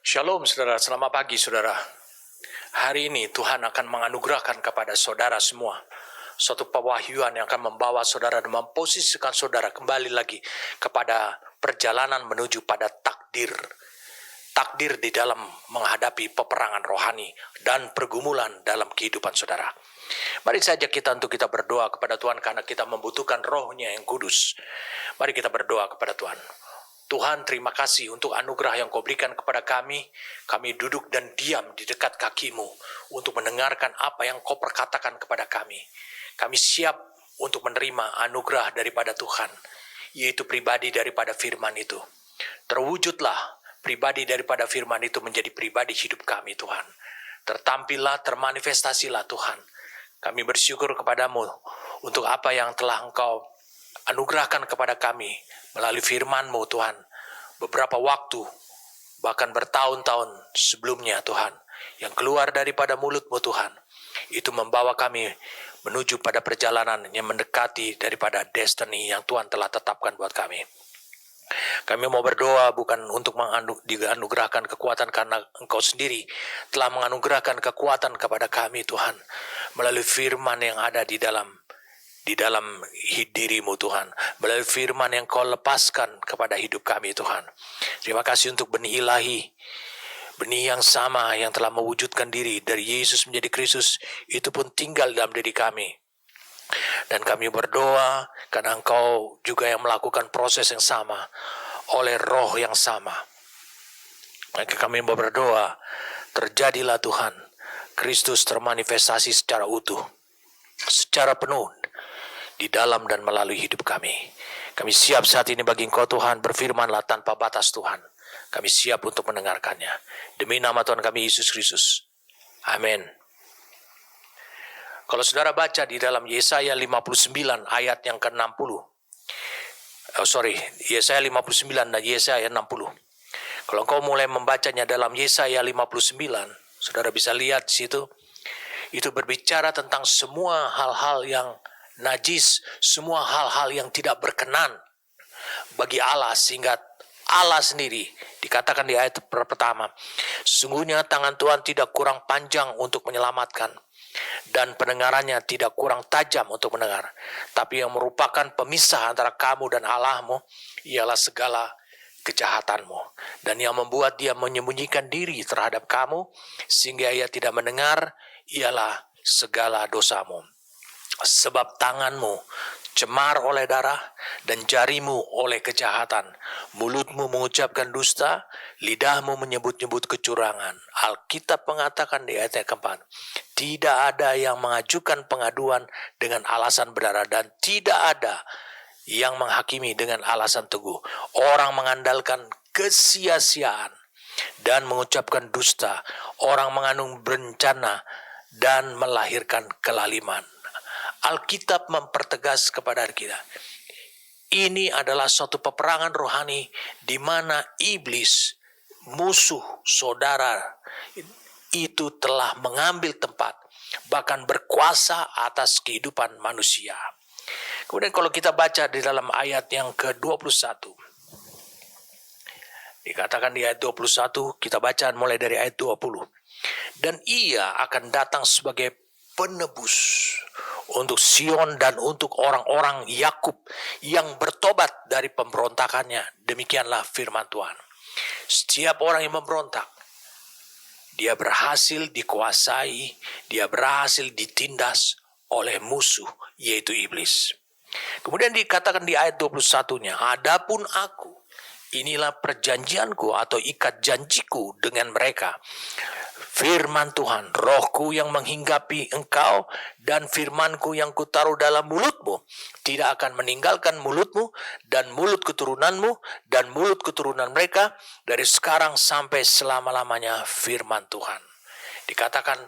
Shalom saudara, selamat pagi saudara. Hari ini Tuhan akan menganugerahkan kepada saudara semua suatu pewahyuan yang akan membawa saudara dan memposisikan saudara kembali lagi kepada perjalanan menuju pada takdir. Takdir di dalam menghadapi peperangan rohani dan pergumulan dalam kehidupan saudara. Mari saja kita berdoa kepada Tuhan karena kita membutuhkan rohnya yang kudus. Mari kita berdoa kepada Tuhan. Tuhan, terima kasih untuk anugerah yang kau berikan kepada kami. Kami duduk dan diam di dekat kaki-Mu untuk mendengarkan apa yang kau perkatakan kepada kami. Kami siap untuk menerima anugerah daripada Tuhan, yaitu pribadi daripada firman itu. Terwujudlah pribadi daripada firman itu menjadi pribadi hidup kami, Tuhan. Tertampillah, termanifestasilah Tuhan. Kami bersyukur kepadamu untuk apa yang telah Engkau anugerahkan kepada kami melalui firman-Mu, Tuhan. Beberapa waktu, bahkan bertahun-tahun sebelumnya, Tuhan, yang keluar daripada mulut-Mu, Tuhan, itu membawa kami menuju pada perjalanan yang mendekati daripada destiny yang Tuhan telah tetapkan buat kami. Kami mau berdoa bukan untuk dianugerahkan kekuatan, karena Engkau sendiri telah menganugerahkan kekuatan kepada kami, Tuhan, melalui firman yang ada di dalam diri-Mu, Tuhan, melalui firman yang Kau lepaskan kepada hidup kami, Tuhan. Terima kasih untuk benih ilahi, benih yang sama yang telah mewujudkan diri dari Yesus menjadi Kristus, itu pun tinggal dalam diri kami. Dan kami berdoa karena Engkau juga yang melakukan proses yang sama oleh roh yang sama. Maka kami berdoa, terjadilah Tuhan, Kristus termanifestasi secara utuh, secara penuh di dalam dan melalui hidup kami. Kami siap saat ini bagi Engkau, Tuhan. Berfirmanlah tanpa batas, Tuhan. Kami siap untuk mendengarkannya. Demi nama Tuhan kami Yesus Kristus. Amin. Kalau saudara baca di dalam Yesaya 59 ayat yang ke-60. Yesaya 59 dan Yesaya 60. Kalau engkau mulai membacanya dalam Yesaya 59, saudara bisa lihat di situ. Itu berbicara tentang semua hal-hal yang najis, semua hal-hal yang tidak berkenan bagi Allah, sehingga Allah sendiri dikatakan di ayat pertama, sesungguhnya tangan Tuhan tidak kurang panjang untuk menyelamatkan, dan pendengarannya tidak kurang tajam untuk mendengar, tapi yang merupakan pemisah antara kamu dan Allahmu ialah segala kejahatanmu, dan yang membuat dia menyembunyikan diri terhadap kamu sehingga ia tidak mendengar ialah segala dosamu. Sebab tanganmu cemar oleh darah dan jarimu oleh kejahatan. Mulutmu mengucapkan dusta, lidahmu menyebut-nyebut kecurangan. Alkitab mengatakan di ayat yang keempat, tidak ada yang mengajukan pengaduan dengan alasan benar, dan tidak ada yang menghakimi dengan alasan teguh. Orang mengandalkan kesia-siaan dan mengucapkan dusta. Orang mengandung berencana dan melahirkan kelaliman. Alkitab mempertegas kepada kita, ini adalah suatu peperangan rohani di mana iblis, musuh saudara, itu telah mengambil tempat, bahkan berkuasa atas kehidupan manusia. Kemudian kalau kita baca di dalam ayat yang ke-21, dikatakan di ayat 21, kita baca mulai dari ayat 20. Dan ia akan datang sebagai penebus untuk Sion dan untuk orang-orang Yakub yang bertobat dari pemberontakannya. Demikianlah firman Tuhan. Setiap orang yang memberontak, dia berhasil dikuasai, dia berhasil ditindas oleh musuh, yaitu iblis. Kemudian dikatakan di ayat 21-nya, adapun aku, inilah perjanjianku atau ikat janjiku dengan mereka. Firman Tuhan, rohku yang menghinggapi engkau dan firmanku yang kutaruh dalam mulutmu tidak akan meninggalkan mulutmu dan mulut keturunanmu dan mulut keturunan mereka dari sekarang sampai selama-lamanya, firman Tuhan. Dikatakan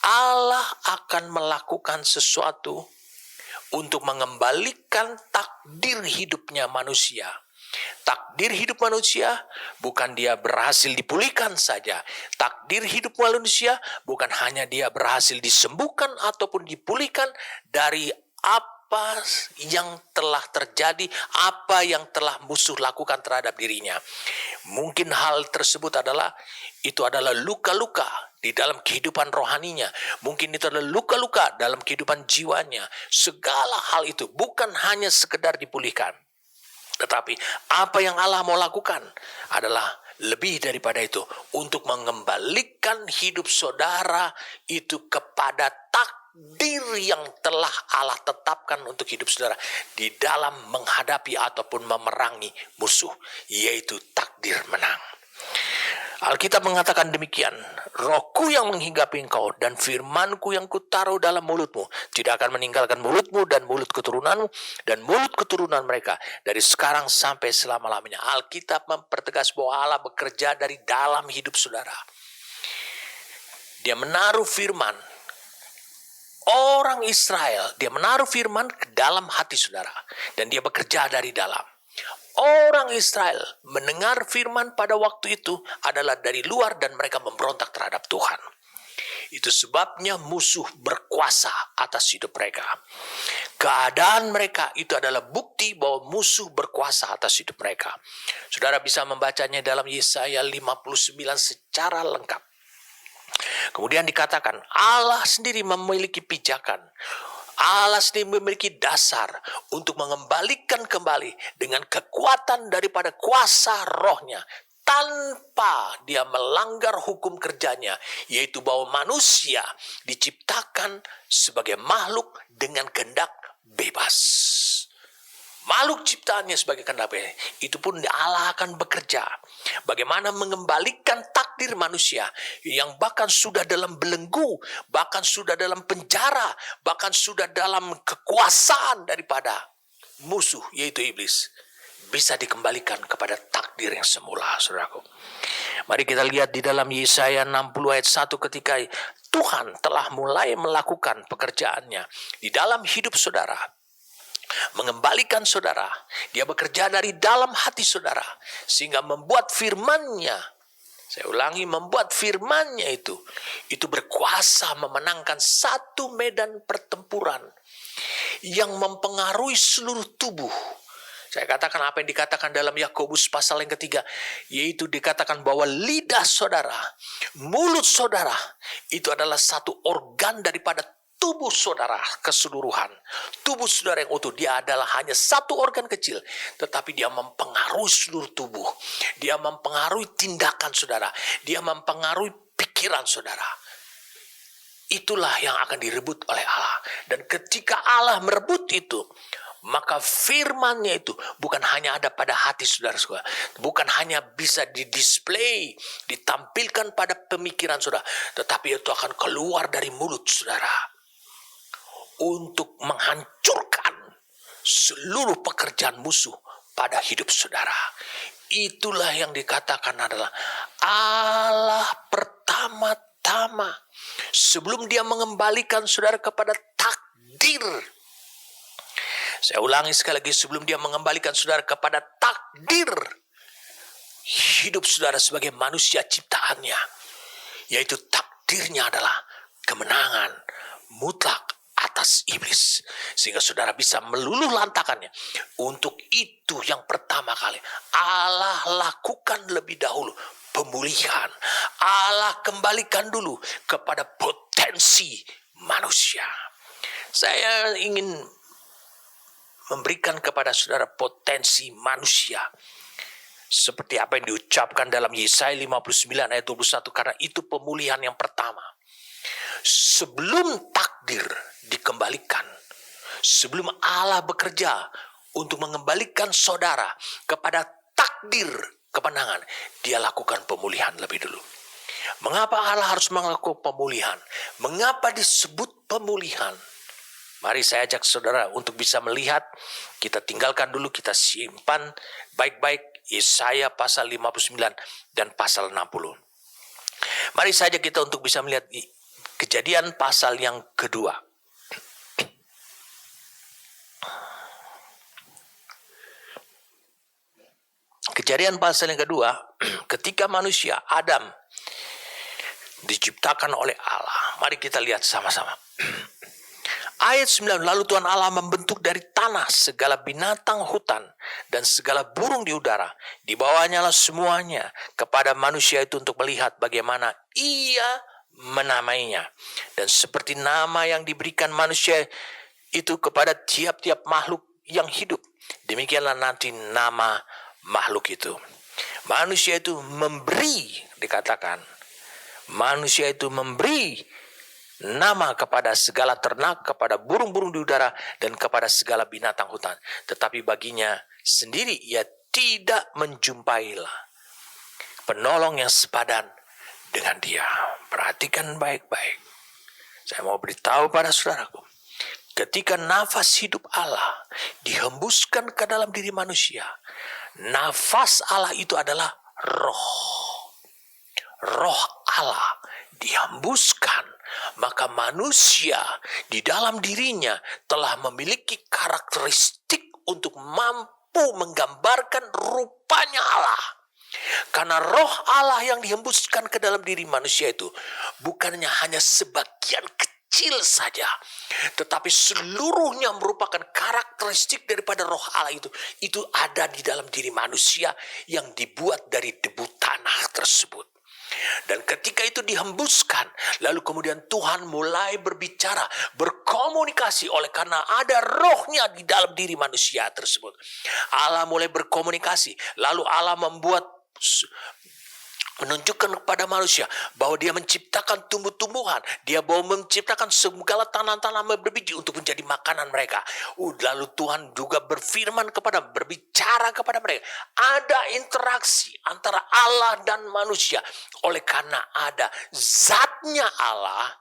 Allah akan melakukan sesuatu untuk mengembalikan takdir hidupnya manusia. Takdir hidup manusia bukan dia berhasil dipulihkan saja. Takdir hidup manusia bukan hanya dia berhasil disembuhkan ataupun dipulihkan dari apa yang telah terjadi, apa yang telah musuh lakukan terhadap dirinya. Mungkin hal tersebut adalah luka-luka di dalam kehidupan rohaninya. Mungkin itu adalah luka-luka dalam kehidupan jiwanya. Segala hal itu bukan hanya sekedar dipulihkan. Tetapi apa yang Allah mau lakukan adalah lebih daripada itu, untuk mengembalikan hidup saudara itu kepada takdir yang telah Allah tetapkan untuk hidup saudara di dalam menghadapi ataupun memerangi musuh, yaitu takdir menang. Alkitab mengatakan demikian, Rohku yang menghinggapi engkau dan firmanku yang kutaruh dalam mulutmu tidak akan meninggalkan mulutmu dan mulut keturunanmu dan mulut keturunan mereka dari sekarang sampai selama-lamanya. Alkitab mempertegas bahwa Allah bekerja dari dalam hidup saudara. Dia menaruh firman, orang Israel, dia menaruh firman ke dalam hati saudara dan dia bekerja dari dalam. Orang Israel mendengar firman pada waktu itu adalah dari luar dan mereka memberontak terhadap Tuhan. Itu sebabnya musuh berkuasa atas hidup mereka. Keadaan mereka itu adalah bukti bahwa musuh berkuasa atas hidup mereka. Saudara bisa membacanya dalam Yesaya 59 secara lengkap. Kemudian dikatakan Allah sendiri memiliki pijakan. Allah sendiri memiliki dasar untuk mengembalikan kembali dengan kekuatan daripada kuasa rohnya tanpa dia melanggar hukum kerjanya, yaitu bahwa manusia diciptakan sebagai makhluk dengan kehendak bebas. Makhluk ciptaannya sebagai kehendak bebas, itu pun Allah akan bekerja bagaimana mengembalikan takdir manusia yang bahkan sudah dalam belenggu, bahkan sudah dalam penjara, bahkan sudah dalam kekuasaan daripada musuh yaitu iblis, bisa dikembalikan kepada takdir yang semula, saudaraku. Mari kita lihat di dalam Yesaya 60 ayat 1 ketika Tuhan telah mulai melakukan pekerjaannya di dalam hidup saudara, mengembalikan saudara. Dia bekerja dari dalam hati saudara sehingga membuat firman-Nya, saya ulangi, membuat firman-Nya itu berkuasa memenangkan satu medan pertempuran yang mempengaruhi seluruh tubuh. Saya katakan apa yang dikatakan dalam Yakobus pasal yang ketiga, yaitu dikatakan bahwa lidah saudara, mulut saudara itu adalah satu organ daripada tubuh saudara keseluruhan. Tubuh saudara yang utuh, dia adalah hanya satu organ kecil, tetapi dia mempengaruhi seluruh tubuh. Dia mempengaruhi tindakan saudara, dia mempengaruhi pikiran saudara. Itulah yang akan direbut oleh Allah. Dan ketika Allah merebut itu, maka firman-Nya itu bukan hanya ada pada hati saudara-saudara, bukan hanya bisa didisplay, ditampilkan pada pemikiran saudara, tetapi itu akan keluar dari mulut saudara untuk menghancurkan seluruh pekerjaan musuh pada hidup saudara. Itulah yang dikatakan adalah Allah pertama-tama sebelum dia mengembalikan saudara kepada takdir. Saya ulangi sekali lagi, sebelum dia mengembalikan saudara kepada takdir hidup saudara sebagai manusia ciptaannya, yaitu takdirnya adalah kemenangan mutlak atas iblis, sehingga saudara bisa meluluh lantakannya. Untuk itu yang pertama kali Allah lakukan lebih dahulu pemulihan. Allah kembalikan dulu kepada potensi manusia. Saya ingin memberikan kepada saudara potensi manusia seperti apa yang diucapkan dalam Yesaya 59 ayat 21, karena itu pemulihan yang pertama. Sebelum takdir dikembalikan, sebelum Allah bekerja untuk mengembalikan saudara kepada takdir kemenangan, dia lakukan pemulihan lebih dulu. Mengapa Allah harus melakukan pemulihan? Mengapa disebut pemulihan? Mari saya ajak saudara untuk bisa melihat. Kita tinggalkan dulu, kita simpan baik-baik Yesaya pasal 59 dan pasal 60. Mari saja kita untuk bisa melihat Kejadian pasal yang kedua. Kejadian pasal yang kedua, ketika manusia Adam diciptakan oleh Allah. Mari kita lihat sama-sama. Ayat 9, lalu Tuhan Allah membentuk dari tanah segala binatang hutan dan segala burung di udara. Dibawanya lah semuanya kepada manusia itu untuk melihat bagaimana ia menamainya. Dan seperti nama yang diberikan manusia itu kepada tiap-tiap makhluk yang hidup, demikianlah nanti nama makhluk itu. Manusia itu memberi, dikatakan, manusia itu memberi nama kepada segala ternak, kepada burung-burung di udara, dan kepada segala binatang hutan. Tetapi baginya sendiri ia tidak menjumpailah penolong yang sepadan dengan dia. Perhatikan baik-baik. Saya mau beritahu pada saudaraku, ketika nafas hidup Allah dihembuskan ke dalam diri manusia, nafas Allah itu adalah roh. Roh Allah dihembuskan, maka manusia di dalam dirinya telah memiliki karakteristik untuk mampu menggambarkan rupanya Allah. Karena roh Allah yang dihembuskan ke dalam diri manusia itu bukannya hanya sebagian kecil saja, tetapi seluruhnya merupakan karakteristik daripada roh Allah itu. Itu ada di dalam diri manusia yang dibuat dari debu tanah tersebut. Dan ketika itu dihembuskan, lalu kemudian Tuhan mulai berbicara, berkomunikasi oleh karena ada rohnya di dalam diri manusia tersebut. Allah mulai berkomunikasi, lalu Allah menunjukkan kepada manusia bahwa dia menciptakan tumbuh-tumbuhan, dia mau menciptakan segala tanah-tanah berbiji untuk menjadi makanan mereka. Lalu Tuhan juga berbicara kepada mereka. Ada interaksi antara Allah dan manusia. Oleh karena ada zatnya Allah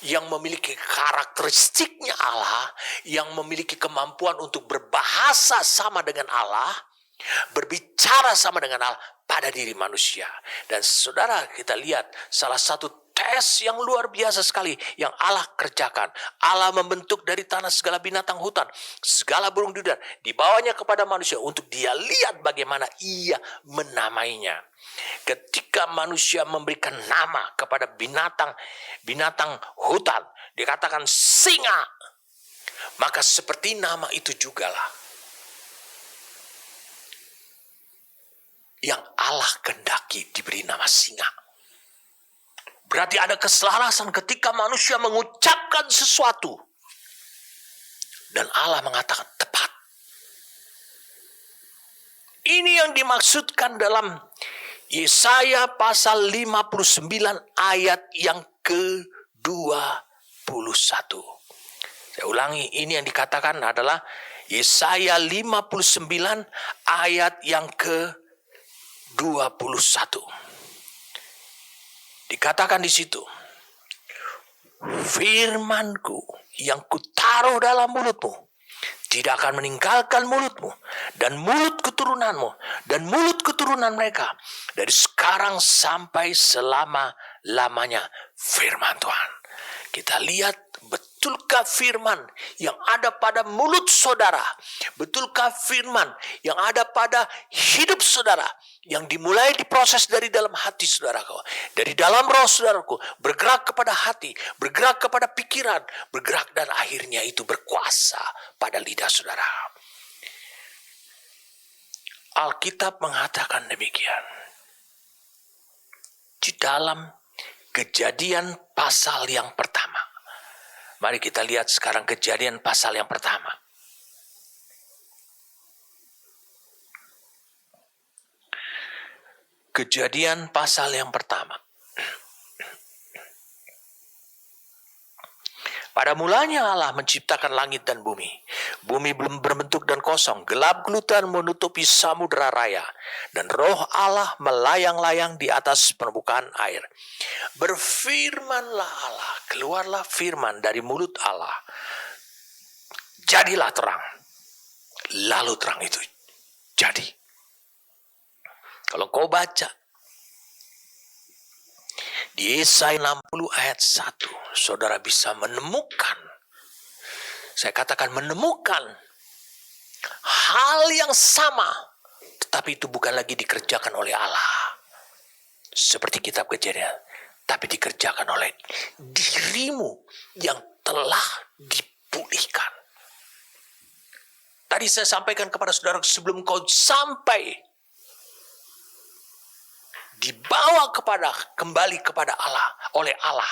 yang memiliki karakteristiknya Allah, yang memiliki kemampuan untuk berbahasa sama dengan Allah, berbicara sama dengan Allah pada diri manusia. Dan saudara, kita lihat salah satu tes yang luar biasa sekali yang Allah kerjakan. Allah membentuk dari tanah segala binatang hutan, segala burung di udara, dibawanya kepada manusia untuk dia lihat bagaimana ia menamainya. Ketika manusia memberikan nama kepada binatang hutan, dikatakan singa, maka seperti nama itu jugalah yang Allah kehendaki diberi nama singa. Berarti ada keselarasan ketika manusia mengucapkan sesuatu dan Allah mengatakan tepat. Ini yang dimaksudkan dalam Yesaya pasal 59 ayat yang ke-21. Saya ulangi, ini yang dikatakan adalah Yesaya 59 ayat yang ke-21. Dikatakan di situ, firman-Ku yang Kutaruh dalam mulutmu tidak akan meninggalkan mulutmu dan mulut keturunanmu dan mulut keturunan mereka dari sekarang sampai selama-lamanya, firman Tuhan. Kita lihat, betulkah firman yang ada pada mulut saudara, betulkah firman yang ada pada hidup saudara, yang dimulai diproses dari dalam hati saudaraku, dari dalam roh saudaraku, bergerak kepada hati, bergerak kepada pikiran, bergerak dan akhirnya itu berkuasa pada lidah saudara. Alkitab mengatakan demikian. Di dalam Kejadian pasal yang pertama. Mari kita lihat sekarang Kejadian pasal yang pertama. Kejadian pasal yang pertama. Pada mulanya Allah menciptakan langit dan bumi. Bumi belum berbentuk dan kosong. Gelap gelutan menutupi samudera raya. Dan roh Allah melayang-layang di atas permukaan air. Berfirmanlah Allah. Keluarlah firman dari mulut Allah. Jadilah terang. Lalu terang itu jadi. Kalau kau baca di Yesaya 60 ayat 1, saudara bisa menemukan, saya katakan menemukan hal yang sama, tetapi itu bukan lagi dikerjakan oleh Allah seperti kitab Kejadian, tapi dikerjakan oleh dirimu yang telah pulihkan. Tadi saya sampaikan kepada saudara, sebelum kau sampai dibawa kembali kepada Allah, oleh Allah,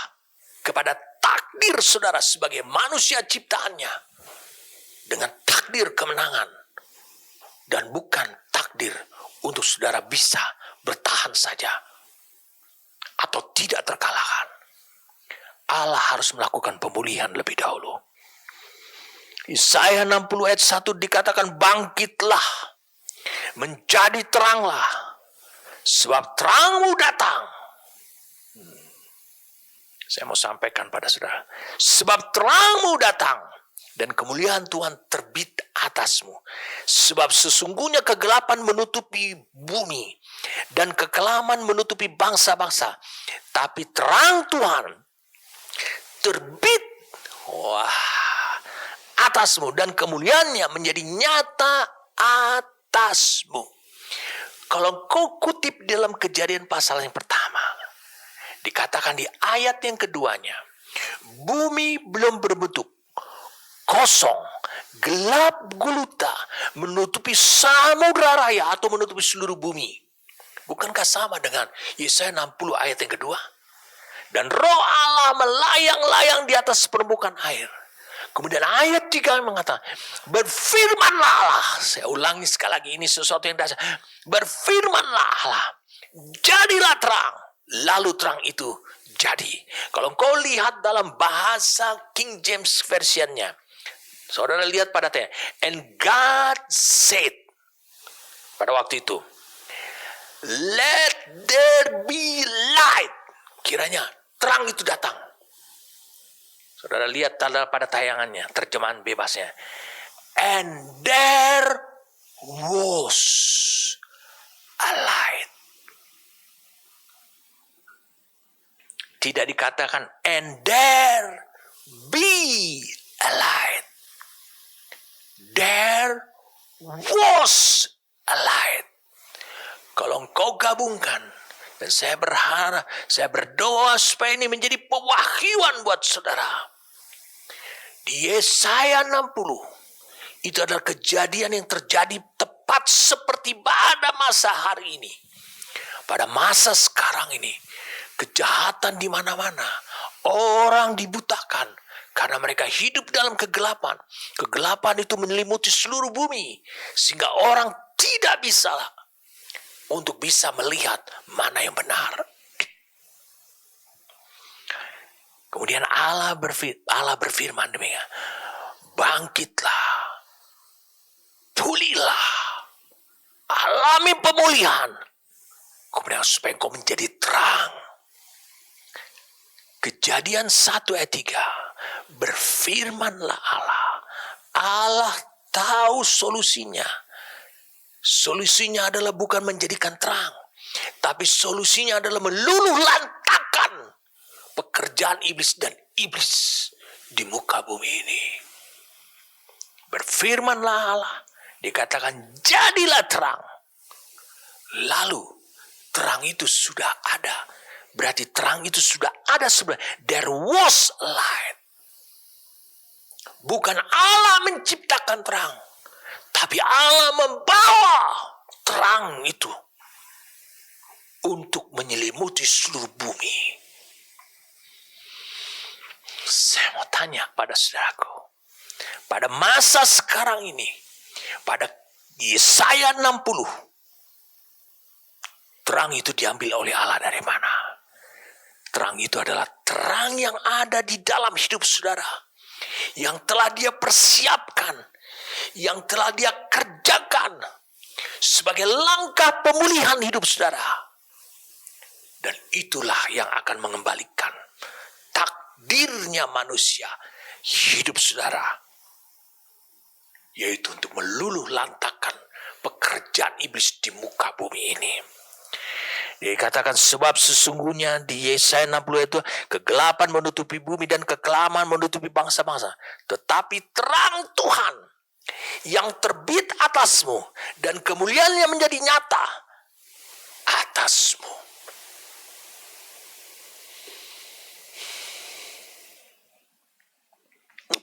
kepada takdir saudara sebagai manusia ciptaannya, dengan takdir kemenangan, dan bukan takdir untuk saudara bisa bertahan saja atau tidak terkalahkan. Allah harus melakukan pemulihan lebih dahulu. Yesaya 60 ayat 1 dikatakan, bangkitlah, menjadi teranglah, sebab terangmu datang. Saya mau sampaikan pada saudara, sebab terangmu datang dan kemuliaan Tuhan terbit atasmu. Sebab sesungguhnya kegelapan menutupi bumi dan kekelaman menutupi bangsa-bangsa, tapi terang Tuhan terbit atasmu dan kemuliaannya menjadi nyata atasmu. Kalau kau kutip dalam Kejadian pasal yang pertama, dikatakan di ayat yang keduanya, bumi belum berbentuk, kosong, gelap gulita, menutupi samudra raya atau menutupi seluruh bumi. Bukankah sama dengan Yesaya 60 ayat yang kedua? Dan roh Allah melayang-layang di atas permukaan air. Kemudian ayat 3 mengatakan, berfirmanlah Allah. Saya ulangi sekali lagi, ini sesuatu yang dasar. Berfirmanlah Allah, jadilah terang. Lalu terang itu jadi. Kalau kau lihat dalam bahasa King James Version-nya, saudara lihat pada tanya, and God said, pada waktu itu, let there be light. Kiranya terang itu datang. Saudara lihat pada tayangannya, terjemahan bebasnya. And there was a light. Tidak dikatakan and there be a light. There was a light. Kalau engkau gabungkan, dan saya berharap, saya berdoa supaya ini menjadi pewahyuan buat saudara. Di Yesaya 60, itu adalah kejadian yang terjadi tepat seperti pada masa hari ini. Pada masa sekarang ini, kejahatan di mana-mana. Orang dibutakan karena mereka hidup dalam kegelapan. Kegelapan itu menyelimuti seluruh bumi, sehingga orang tidak bisa untuk bisa melihat mana yang benar. Kemudian Allah berfirman demikian, bangkitlah, pulihlah, alami pemulihan, kemudian supaya engkau menjadi terang. Kejadian 1 ayat 3, berfirmanlah Allah. Allah tahu solusinya. Solusinya adalah bukan menjadikan terang, tapi solusinya adalah meluluh lantakan pekerjaan iblis dan iblis di muka bumi ini. Berfirmanlah Allah, dikatakan jadilah terang. Lalu terang itu sudah ada. Berarti terang itu sudah ada sebenarnya. There was light. Bukan Allah menciptakan terang, tapi Allah membawa terang itu untuk menyelimuti seluruh bumi. Saya mau tanya pada saudaraku, pada masa sekarang ini, pada Yesaya 60, terang itu diambil oleh Allah dari mana? Terang itu adalah terang yang ada di dalam hidup saudara, yang telah Dia persiapkan, yang telah Dia kerjakan sebagai langkah pemulihan hidup saudara. Dan itulah yang akan mengembalikan takdirnya manusia hidup saudara, yaitu untuk meluluh lantakan pekerjaan iblis di muka bumi ini. Dikatakan sebab sesungguhnya di Yesaya 60 itu kegelapan menutupi bumi dan kekelaman menutupi bangsa-bangsa, tetapi terang Tuhan yang terbit atasmu dan kemuliaannya menjadi nyata atasmu.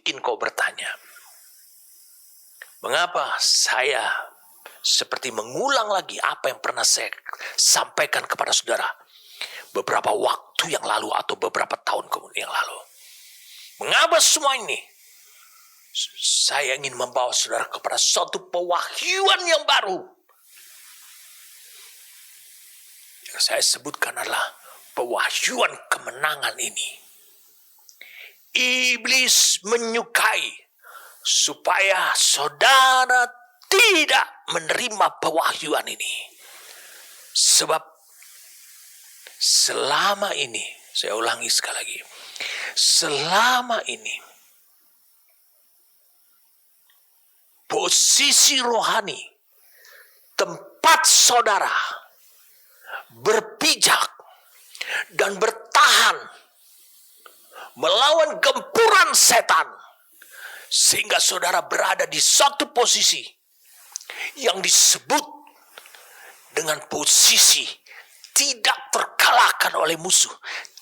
mungkin kau bertanya, mengapa saya seperti mengulang lagi apa yang pernah saya sampaikan kepada saudara beberapa waktu yang lalu atau beberapa tahun kemudian yang lalu? Mengapa semua ini? Saya ingin membawa saudara kepada suatu pewahyuan yang baru. Yang saya sebutkan adalah pewahyuan kemenangan ini. Iblis menyukai supaya saudara tidak menerima pewahyuan ini. Sebab selama ini, saya ulangi sekali lagi, selama ini posisi rohani tempat saudara berpijak dan bertahan melawan gempuran setan, sehingga saudara berada di satu posisi yang disebut dengan posisi tidak terkalahkan oleh musuh,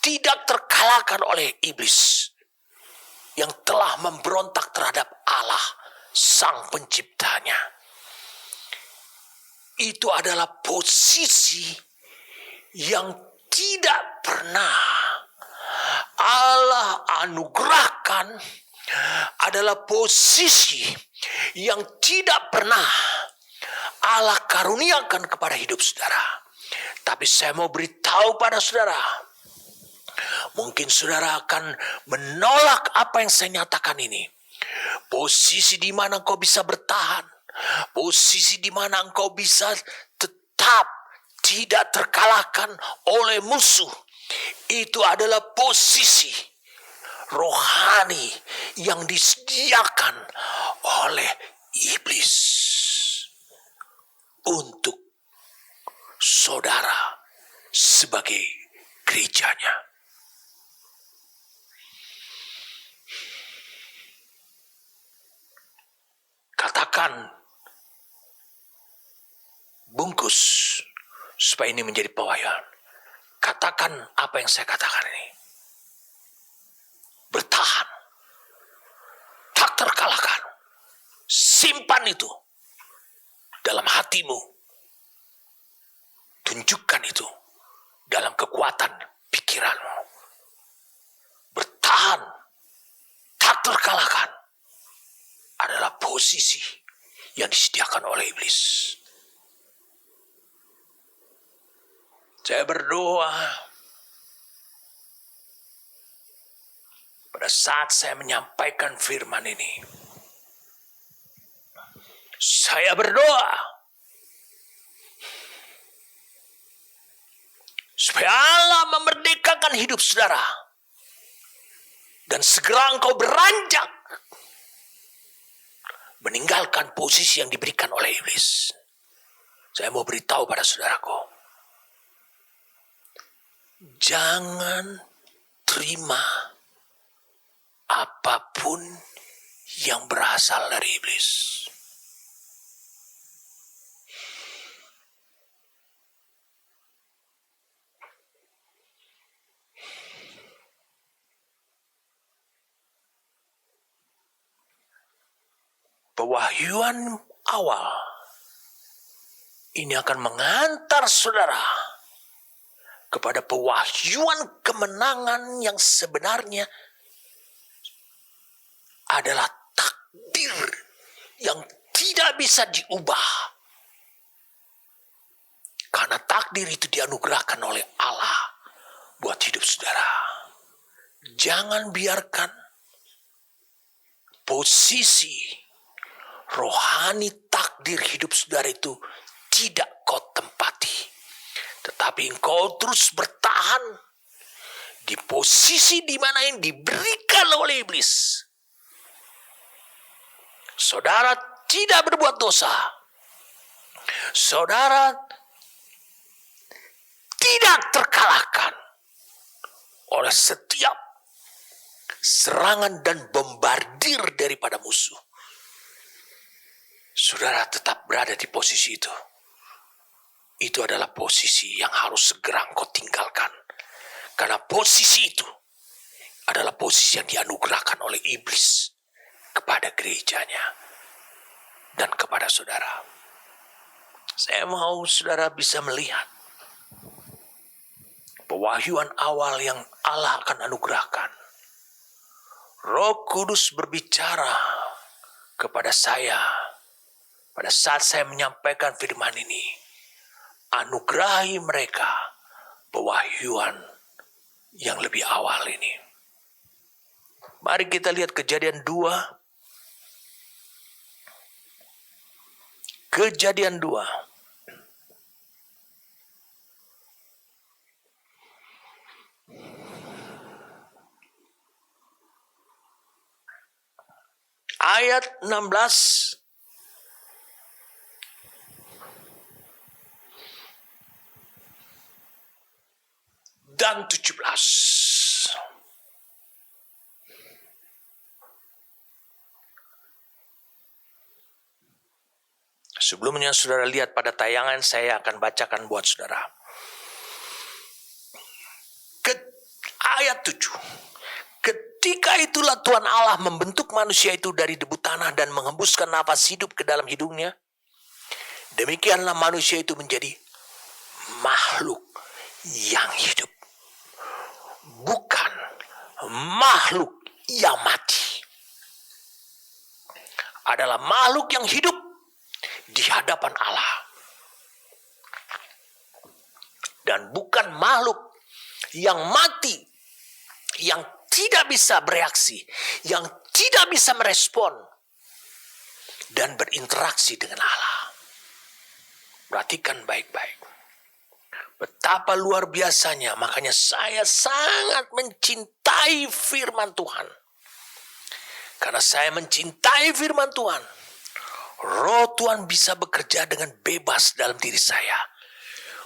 tidak terkalahkan oleh iblis yang telah memberontak terhadap Allah Sang Penciptanya. Itu adalah posisi yang tidak pernah Allah anugerahkan, adalah posisi yang tidak pernah Allah karuniakan kepada hidup saudara. Tapi saya mau beritahu pada saudara, mungkin saudara akan menolak apa yang saya nyatakan ini. Posisi di mana engkau bisa bertahan, posisi di mana engkau bisa tetap tidak terkalahkan oleh musuh, itu adalah posisi rohani yang disediakan oleh iblis untuk saudara sebagai gerejanya. Katakan, bungkus supaya ini menjadi pewahyuan. Katakan apa yang saya katakan ini. Bertahan. Tak terkalahkan. Simpan itu dalam hatimu. Tunjukkan itu dalam kekuatan pikiranmu. Bertahan. Tak terkalahkan. Adalah posisi yang disediakan oleh iblis. Saya berdoa pada saat saya menyampaikan firman ini. Saya berdoa supaya Allah memerdekakan hidup saudara. Dan segera engkau beranjak meninggalkan posisi yang diberikan oleh iblis. Saya mau beritahu pada saudaraku, jangan terima apapun yang berasal dari iblis. Pewahyuan awal ini akan mengantar saudara kepada pewahyuan kemenangan yang sebenarnya adalah takdir yang tidak bisa diubah. Karena takdir itu dianugerahkan oleh Allah buat hidup saudara. Jangan biarkan posisi rohani takdir hidup saudara itu tidak kau tempati. Tetapi engkau terus bertahan di posisi di mana yang diberikan oleh iblis. Saudara tidak berbuat dosa. Saudara tidak terkalahkan oleh setiap serangan dan bombardir daripada musuh. Saudara tetap berada di posisi itu. Itu adalah posisi yang harus segera engkau tinggalkan. Karena posisi itu adalah posisi yang dianugerahkan oleh iblis kepada gerejanya dan kepada saudara. Saya mau saudara bisa melihat pewahyuan awal yang Allah akan anugerahkan. Roh Kudus berbicara kepada saya pada saat saya menyampaikan firman ini. Anugerahi mereka pewahyuan yang lebih awal ini. Mari kita lihat Kejadian 2. Kejadian 2. Ayat 16 dan 17. Sebelumnya saudara lihat pada tayangan, saya akan bacakan buat saudara. Ayat 7. Ketika itulah Tuhan Allah membentuk manusia itu dari debu tanah dan menghembuskan nafas hidup ke dalam hidungnya. Demikianlah manusia itu menjadi makhluk yang hidup, bukan makhluk yang mati. Adalah makhluk yang hidup di hadapan Allah, dan bukan makhluk yang mati, yang tidak bisa bereaksi, yang tidak bisa merespon dan berinteraksi dengan Allah. Perhatikan baik-baik. Betapa luar biasanya, makanya saya sangat mencintai firman Tuhan. Karena saya mencintai firman Tuhan, Roh Tuhan bisa bekerja dengan bebas dalam diri saya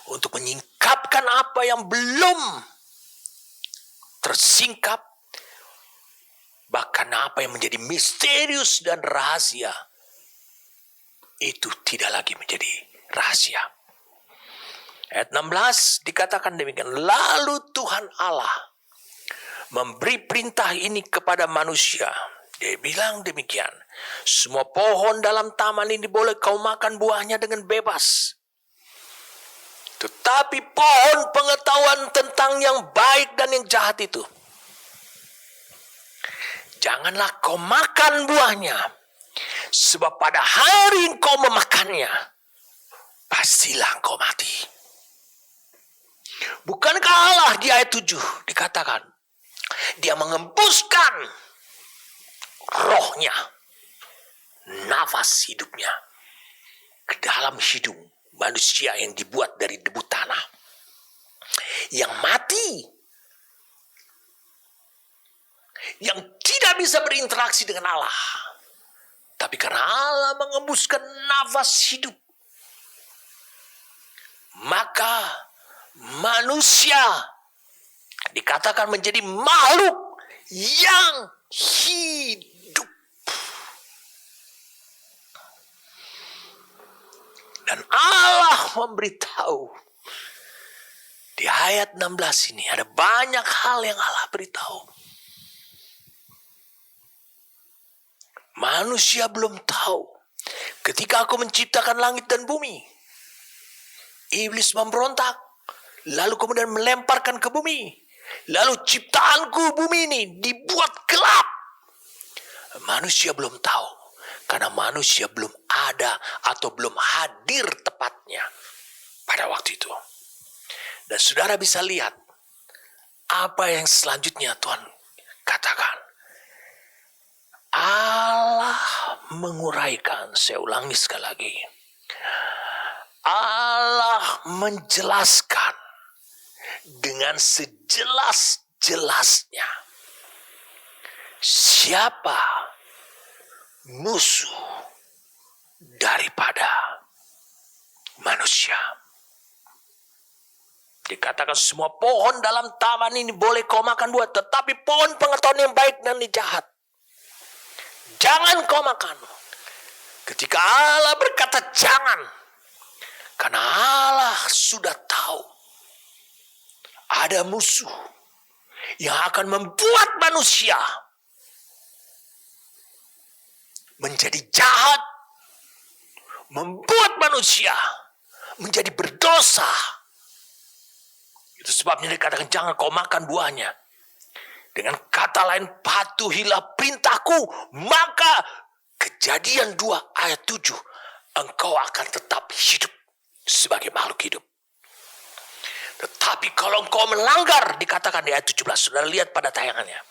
untuk menyingkapkan apa yang belum tersingkap, bahkan apa yang menjadi misterius dan rahasia itu tidak lagi menjadi rahasia. Ayat 16 dikatakan demikian. Lalu Tuhan Allah memberi perintah ini kepada manusia. Dia bilang demikian. Semua pohon dalam taman ini boleh kau makan buahnya dengan bebas. Tetapi pohon pengetahuan tentang yang baik dan yang jahat itu, janganlah kau makan buahnya. Sebab pada hari engkau memakannya, pastilah engkau mati. Bukankah Allah di ayat 7 dikatakan, Dia mengembuskan rohnya, nafas hidupnya ke dalam hidung manusia yang dibuat dari debu tanah, yang mati, yang tidak bisa berinteraksi dengan Allah. Tapi karena Allah mengembuskan nafas hidup, maka manusia dikatakan menjadi makhluk yang hidup. Dan Allah memberitahu di ayat 16 ini, ada banyak hal yang Allah beritahu. Manusia belum tahu. Ketika aku menciptakan langit dan bumi, iblis memberontak, lalu kemudian melemparkan ke bumi. Lalu ciptaanku bumi ini dibuat gelap. Manusia belum tahu, karena manusia belum ada atau belum hadir tepatnya pada waktu itu. Dan saudara bisa lihat apa yang selanjutnya Tuhan katakan. Allah menguraikan, saya ulangi sekali lagi. Allah menjelaskan dengan sejelas-jelasnya siapa musuh daripada manusia. Dikatakan semua pohon dalam taman ini boleh kau makan buah, tetapi pohon pengetahuan yang baik dan yang jahat jangan kau makan. Ketika Allah berkata jangan, karena Allah sudah tahu ada musuh yang akan membuat manusia menjadi jahat, membuat manusia menjadi berdosa. Itu sebabnya dikatakan jangan kau makan buahnya. Dengan kata lain, patuhilah perintahku, maka Kejadian 2 ayat 7, engkau akan tetap hidup sebagai makhluk hidup. Tetapi kalau engkau melanggar, dikatakan di ayat 17, saudara lihat pada tayangannya.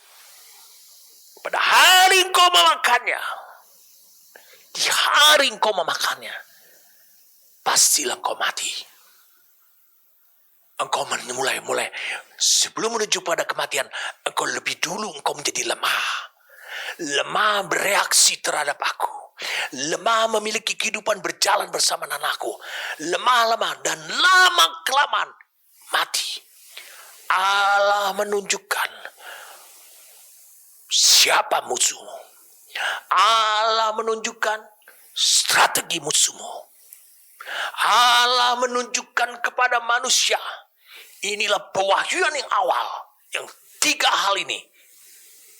Pada hari engkau memakannya, di hari engkau memakannya, pastilah engkau mati. Engkau mulai sebelum menuju pada kematian, engkau lebih dulu engkau menjadi lemah. Lemah bereaksi terhadap aku. Lemah memiliki kehidupan berjalan bersama anakku. Lemah dan lama-kelamaan mati. Allah menunjukkan siapa musuhmu. Allah menunjukkan strategi musuhmu. Allah menunjukkan kepada manusia. Inilah pewahyuan yang awal. Yang 3 hal ini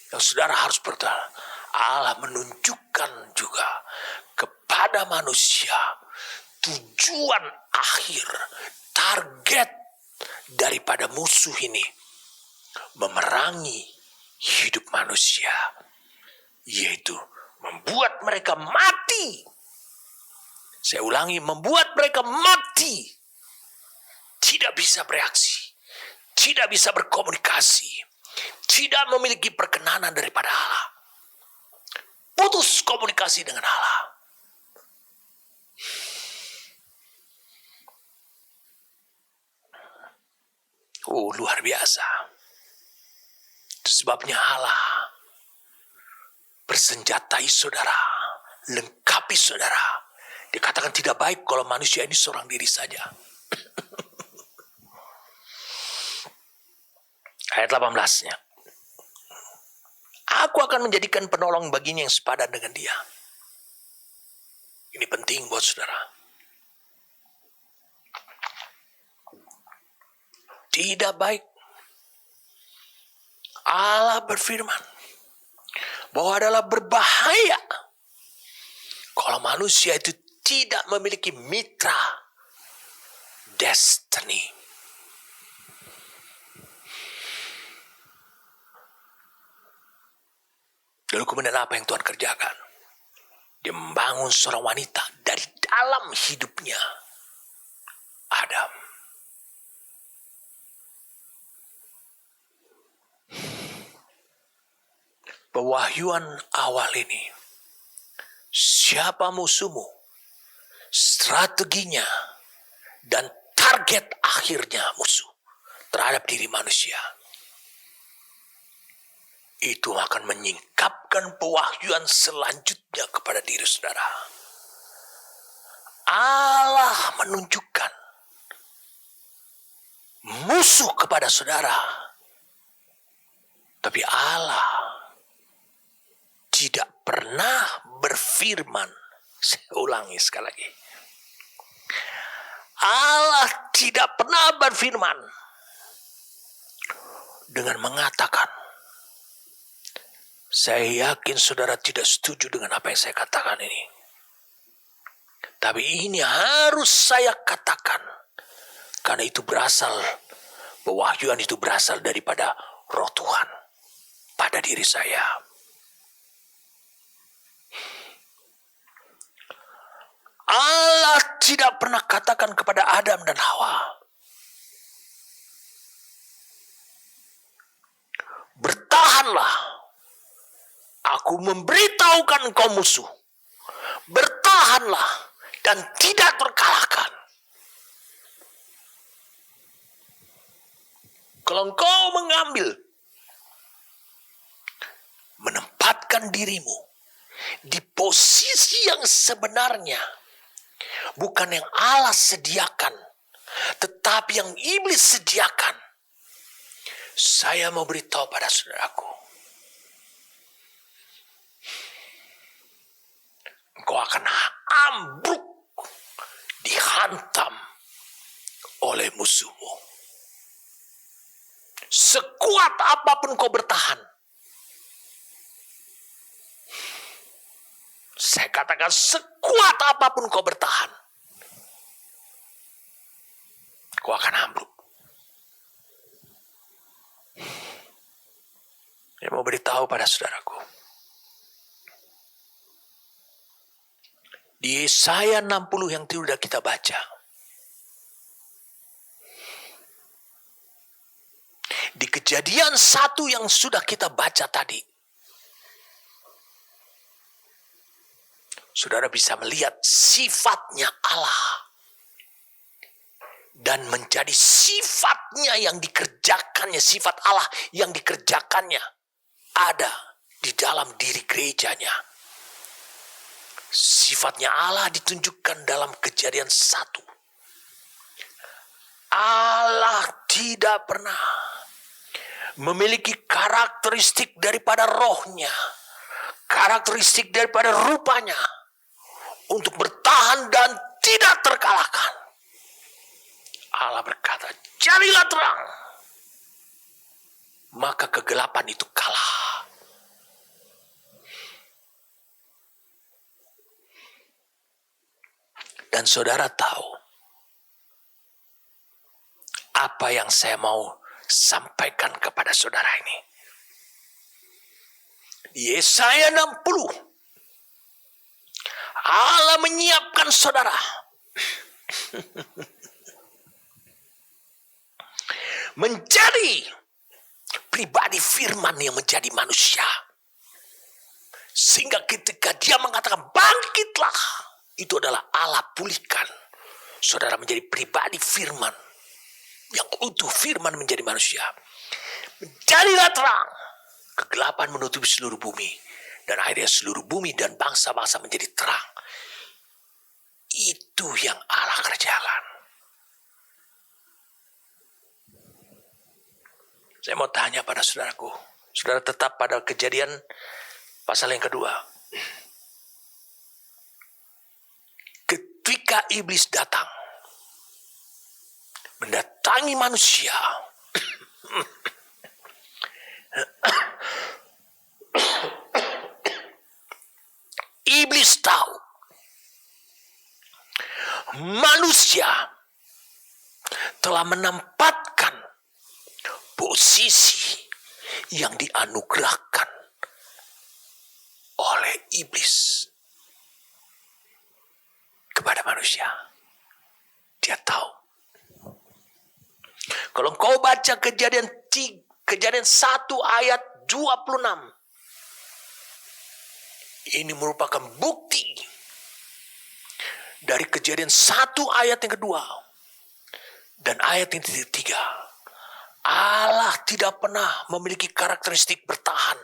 yang saudara harus bertahan. Allah menunjukkan juga kepada manusia tujuan akhir, target daripada musuh ini memerangi hidup manusia, yaitu membuat mereka mati. Saya ulangi, membuat mereka mati. Tidak bisa bereaksi, tidak bisa berkomunikasi, tidak memiliki perkenanan daripada Allah. Putus komunikasi dengan Allah. Oh, luar biasa. Itu sebabnya Allah bersenjatai saudara, lengkapi saudara. Dikatakan tidak baik kalau manusia ini seorang diri saja. Ayat 18-nya. Aku akan menjadikan penolong baginya yang sepadan dengan dia. Ini penting buat saudara. Tidak baik. Allah berfirman bahwa adalah berbahaya kalau manusia itu tidak memiliki mitra destiny. Lalu kemudian apa yang Tuhan kerjakan? Dia membangun seorang wanita dari dalam hidupnya Adam. Pewahyuan awal ini. Siapa musuhmu? Strateginya dan target akhirnya musuh terhadap diri manusia. Itu akan menyingkapkan pewahyuan selanjutnya kepada diri saudara. Allah menunjukkan musuh kepada saudara. Tapi Allah tidak pernah berfirman. Saya ulangi sekali lagi. Allah tidak pernah berfirman dengan mengatakan, saya yakin saudara tidak setuju dengan apa yang saya katakan ini. Tapi ini harus saya katakan. Karena itu berasal, pewahyuan itu berasal daripada Roh Tuhan pada diri saya. Allah tidak pernah katakan kepada Adam dan Hawa, bertahanlah, aku memberitahukan engkau musuh, bertahanlah dan tidak terkalahkan. Kalau engkau menempatkan dirimu di posisi yang sebenarnya, bukan yang Allah sediakan, tetapi yang iblis sediakan, saya mau beritahu pada saudaraku, engkau akan ambruk, dihantam oleh musuhmu. Sekuat apapun kau bertahan, Saya katakan sekuat apapun kau bertahan, kau akan ambruk. Saya mau beritahu pada saudaraku, di Yesaya 60 yang sudah kita baca, di Kejadian 1 yang sudah kita baca tadi, saudara bisa melihat sifatnya Allah. Dan menjadi sifatnya yang dikerjakannya, sifat Allah yang dikerjakannya ada di dalam diri gerejanya. Sifatnya Allah ditunjukkan dalam Kejadian 1. Allah tidak pernah memiliki karakteristik daripada rohnya, karakteristik daripada rupanya untuk bertahan dan tidak terkalahkan. Allah berkata, jadilah terang. Maka kegelapan itu kalah. Dan saudara tahu apa yang saya mau sampaikan kepada saudara ini. Yesaya 60. Allah menyiapkan saudara menjadi pribadi firman yang menjadi manusia. Sehingga ketika dia mengatakan bangkitlah, itu adalah Allah pulihkan saudara menjadi pribadi firman yang utuh, firman menjadi manusia. Menjadilah terang, kegelapan menutupi seluruh bumi, dan akhirnya seluruh bumi dan bangsa-bangsa menjadi terang. Itu yang Allah kerjakan. Saya mau tanya pada saudaraku, saudara tetap pada Kejadian pasal yang kedua. Ketika iblis datang, mendatangi manusia, iblis tahu manusia telah menempatkan posisi yang dianugerahkan oleh iblis kepada manusia. Dia tahu. Kalau kau baca Kejadian 1 ayat 26, ini merupakan bukti dari Kejadian 1 ayat yang kedua dan ayat yang ketiga. Allah tidak pernah memiliki karakteristik bertahan.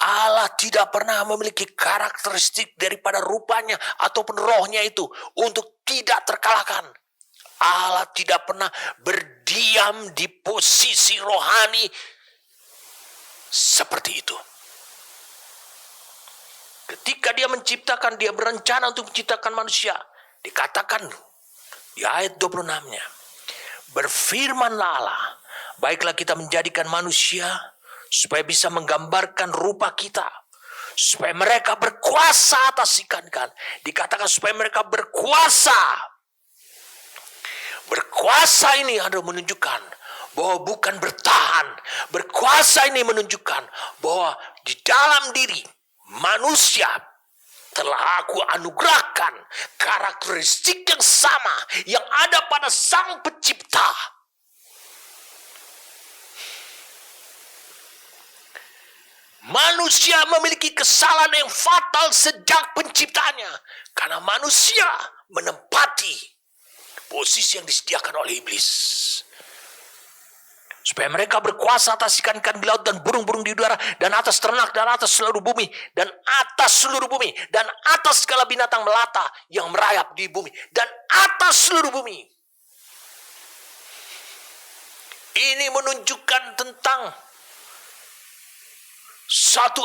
Allah tidak pernah memiliki karakteristik daripada rupanya ataupun rohnya itu untuk tidak terkalahkan. Allah tidak pernah berdiam di posisi rohani seperti itu. Ketika dia menciptakan, dia berencana untuk menciptakan manusia. Dikatakan di ayat 26-nya, berfirmanlah Allah, baiklah kita menjadikan manusia supaya bisa menggambarkan rupa kita, supaya mereka berkuasa atas ikan-ikan. Dikatakan supaya mereka berkuasa. Berkuasa ini adalah menunjukkan bahwa bukan bertahan. Berkuasa ini menunjukkan bahwa di dalam diri manusia telah aku anugerahkan karakteristik yang sama yang ada pada Sang Pencipta. Manusia memiliki kesalahan yang fatal sejak penciptanya karena manusia menempati posisi yang disediakan oleh iblis. Supaya mereka berkuasa atas ikan-ikan di laut dan burung-burung di udara, dan atas ternak, dan atas seluruh bumi, dan atas seluruh bumi, dan atas segala binatang melata yang merayap di bumi, dan atas seluruh bumi. Ini menunjukkan tentang satu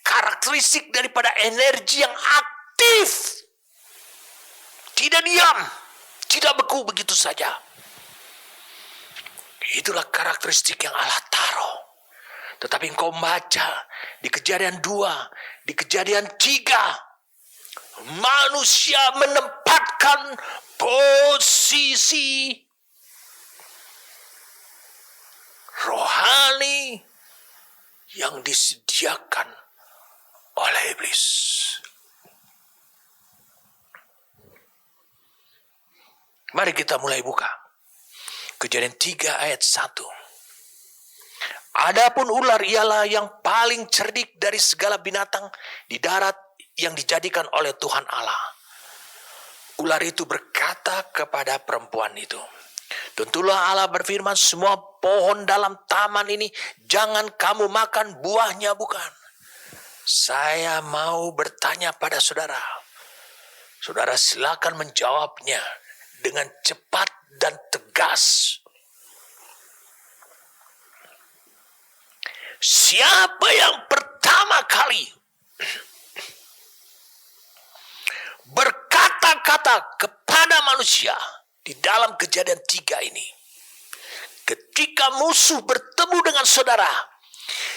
karakteristik daripada energi yang aktif. Tidak diam, tidak beku begitu saja. Itulah karakteristik yang Allah taruh. Tetapi engkau baca di Kejadian 2, di Kejadian 3, manusia menempatkan posisi rohani yang disediakan oleh iblis. Mari kita mulai buka. Kejadian 3 ayat 1. Adapun ular ialah yang paling cerdik dari segala binatang di darat yang dijadikan oleh Tuhan Allah. Ular itu berkata kepada perempuan itu, tentulah Allah berfirman, semua pohon dalam taman ini jangan kamu makan buahnya, bukan? Saya mau bertanya pada saudara. Saudara silakan menjawabnya dengan cepat dan tegas. Siapa yang pertama kali berkata-kata kepada manusia di dalam Kejadian 3 ini? Ketika musuh bertemu dengan saudara,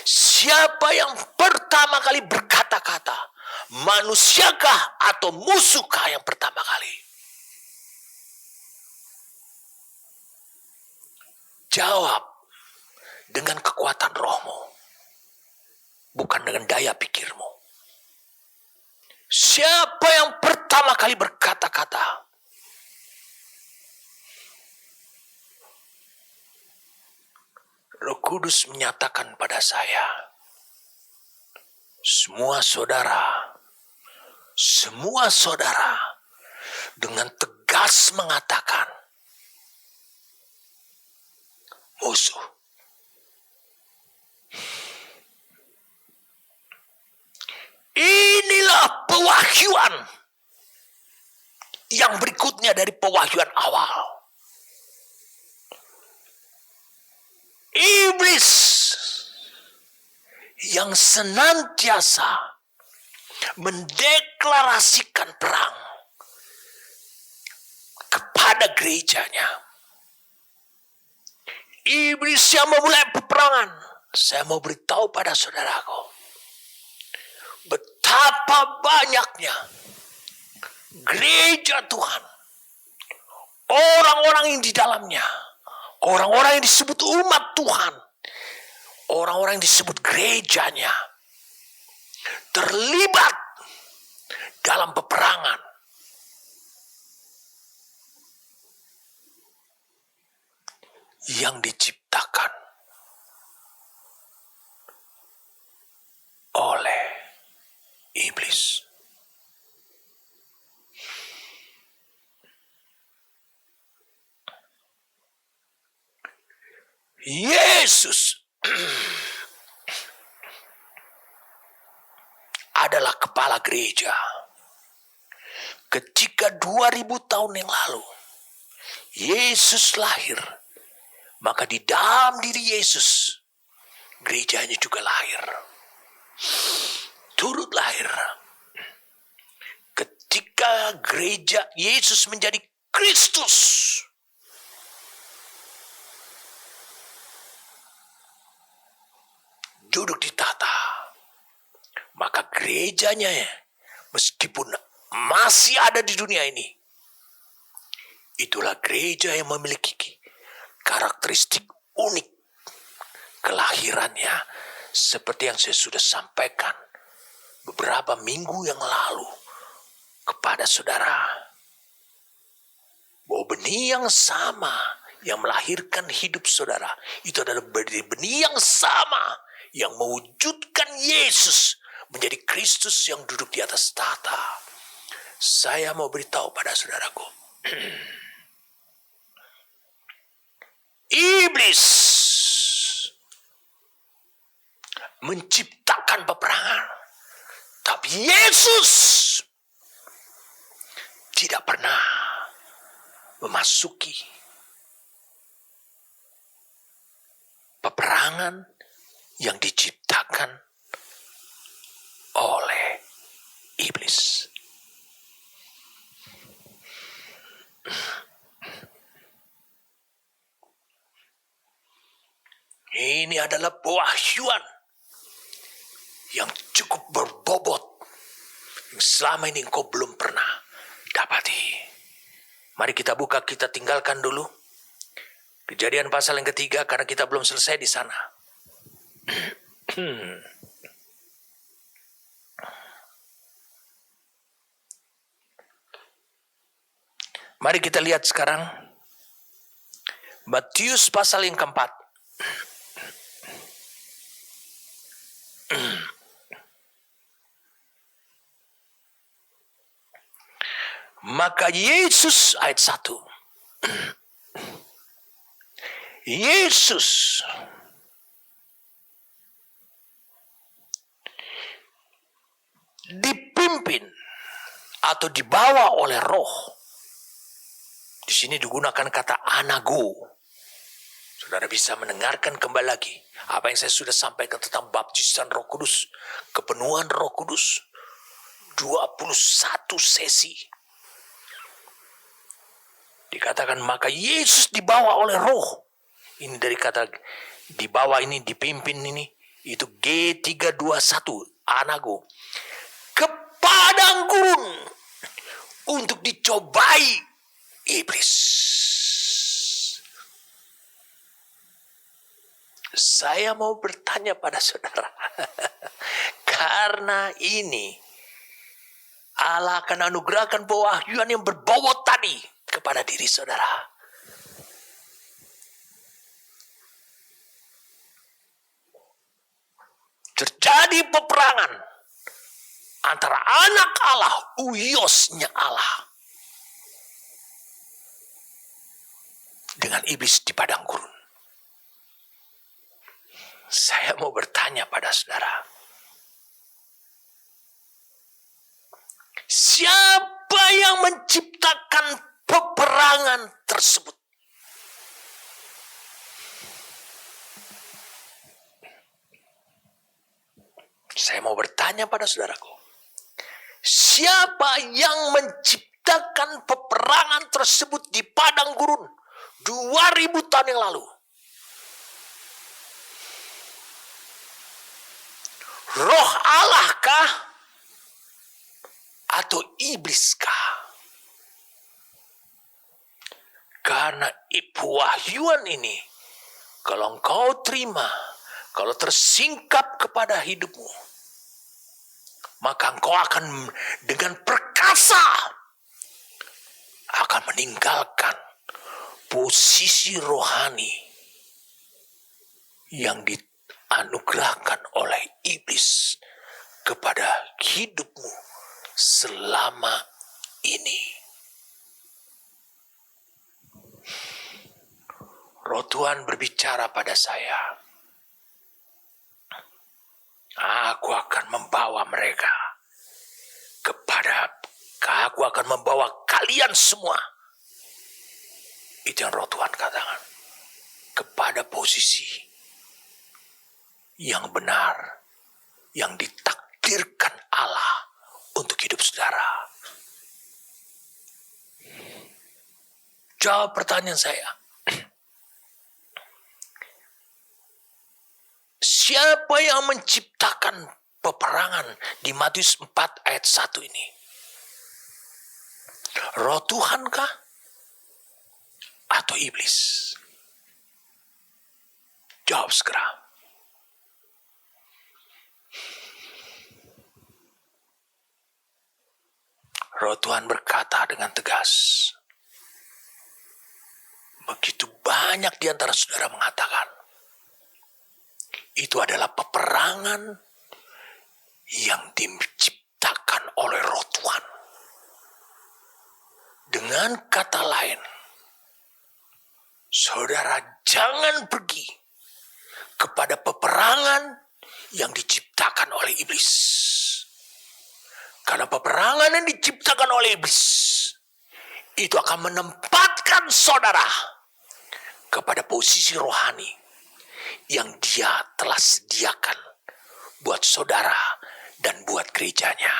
siapa yang pertama kali berkata-kata? Manusiakah atau musuhkah yang pertama kali? Jawab dengan kekuatan rohmu, bukan dengan daya pikirmu. Siapa yang pertama kali berkata-kata? Roh Kudus menyatakan pada saya, semua saudara dengan tegas mengatakan, musuh. Inilah pewahyuan yang berikutnya dari pewahyuan awal. Iblis yang senantiasa mendeklarasikan perang kepada gerejanya. Iblis yang memulai peperangan. Saya mau beritahu pada saudaraku, betapa banyaknya gereja Tuhan, orang-orang yang di dalamnya, orang-orang yang disebut umat Tuhan, orang-orang yang disebut gerejanya, terlibat dalam peperangan. Yang diciptakan oleh iblis. Yesus adalah kepala gereja. Ketika 2000 tahun yang lalu Yesus lahir, maka di dalam diri Yesus gerejanya juga lahir. Turut lahir. Ketika gereja Yesus menjadi Kristus, duduk di tahta, maka gerejanya meskipun masih ada di dunia ini, itulah gereja yang memiliki karakteristik unik kelahirannya, seperti yang saya sudah sampaikan beberapa minggu yang lalu kepada saudara, bahwa benih yang sama yang melahirkan hidup saudara itu adalah benih yang sama yang mewujudkan Yesus menjadi Kristus yang duduk di atas tahta. Saya mau beritahu pada saudaraku, iblis menciptakan peperangan, tapi Yesus tidak pernah memasuki peperangan yang diciptakan oleh iblis. Ini adalah pewahyuan yang cukup berbobot selama ini engkau belum pernah dapati. Mari kita buka, kita tinggalkan dulu Kejadian pasal yang ketiga karena kita belum selesai di sana. Mari kita lihat sekarang Matius pasal yang keempat. Maka Yesus, ayat 1. Yesus dipimpin atau dibawa oleh Roh. Di sini digunakan kata anago. Saudara bisa mendengarkan kembali lagi apa yang saya sudah sampaikan tentang baptisan Roh Kudus, kepenuhan Roh Kudus. 21 sesi. Dikatakan maka Yesus dibawa oleh Roh. Ini dari kata dibawa ini, dipimpin ini, itu G321 anago. Ke padang gurun untuk dicobai iblis. Saya mau bertanya pada saudara. Karena ini Allah akan anugerahkan pewahyuan yang berbobot tadi kepada diri saudara. Terjadi peperangan antara anak Allah, uyosnya Allah, dengan iblis di padang gurun. Saya mau bertanya pada saudara, siapa yang menciptakan peperangan tersebut? Saya mau bertanya pada saudaraku, siapa yang menciptakan peperangan tersebut di padang gurun 2000 tahun yang lalu? Roh Allah kah? Atau iblis kah? Karena pewahyuan ini, kalau engkau terima, kalau tersingkap kepada hidupmu, maka engkau akan dengan perkasa akan meninggalkan posisi rohani yang dianugerahkan oleh iblis kepada hidupmu selama ini. Roh Tuhan berbicara pada saya. Aku akan membawa mereka aku akan membawa kalian semua. Itu yang Roh Tuhan katakan. Kepada posisi yang benar, yang ditakdirkan Allah untuk hidup saudara. Jawab pertanyaan saya. Siapa yang menciptakan peperangan di Matius 4 ayat 1 ini? Roh Tuhan kah? Atau iblis? Jawab segera. Roh Tuhan berkata dengan tegas. Begitu banyak di antara saudara mengatakan, itu adalah peperangan yang diciptakan oleh Roh Tuhan. Dengan kata lain, saudara jangan pergi kepada peperangan yang diciptakan oleh iblis. Karena peperangan yang diciptakan oleh iblis itu akan menempatkan saudara kepada posisi rohani yang dia telah sediakan buat saudara dan buat gerejanya.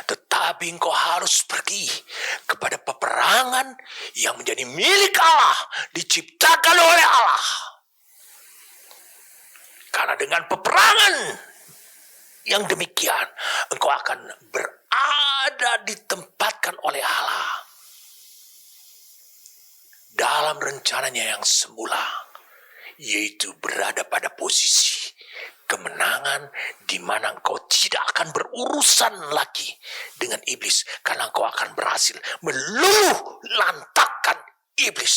Tetapi engkau harus pergi kepada peperangan yang menjadi milik Allah, diciptakan oleh Allah. Karena dengan peperangan yang demikian, engkau akan berada ditempatkan oleh Allah dalam rencananya yang semula, yaitu berada pada posisi kemenangan di mana engkau tidak akan berurusan lagi dengan iblis, karena engkau akan berhasil meluluh lantakkan iblis.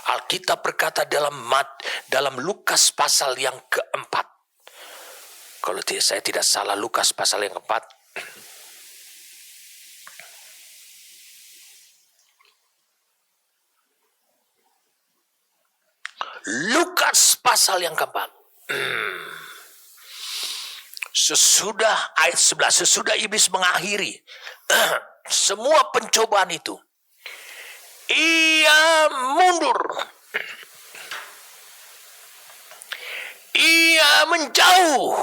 Alkitab berkata dalam Lukas pasal yang keempat, kalau saya tidak salah Lukas pasal yang keempat, Lukas pasal yang keempat. Sesudah ayat 11, sesudah iblis mengakhiri semua pencobaan itu, ia mundur, ia menjauh.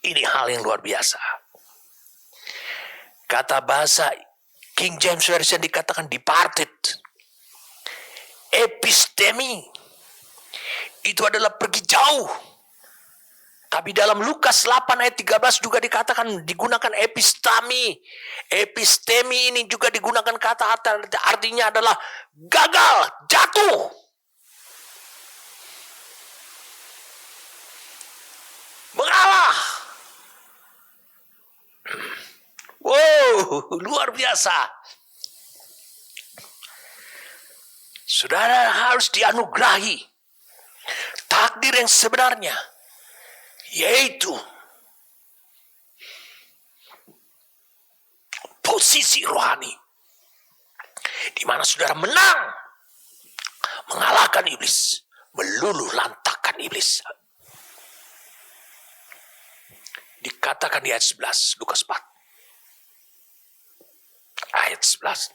Ini hal yang luar biasa. Kata bahasa King James Version dikatakan departed. Epistemi itu adalah pergi jauh. Tapi dalam Lukas 8 ayat 13 juga dikatakan digunakan epistami. Epistemi ini juga digunakan kata artinya adalah gagal, jatuh. Mengalah. Wow, luar biasa. Saudara harus dianugerahi takdir yang sebenarnya, yaitu posisi rohani di mana saudara menang, mengalahkan iblis, meluluh lantakkan iblis. Dikatakan di ayat 11 Lukas 4 ayat 11.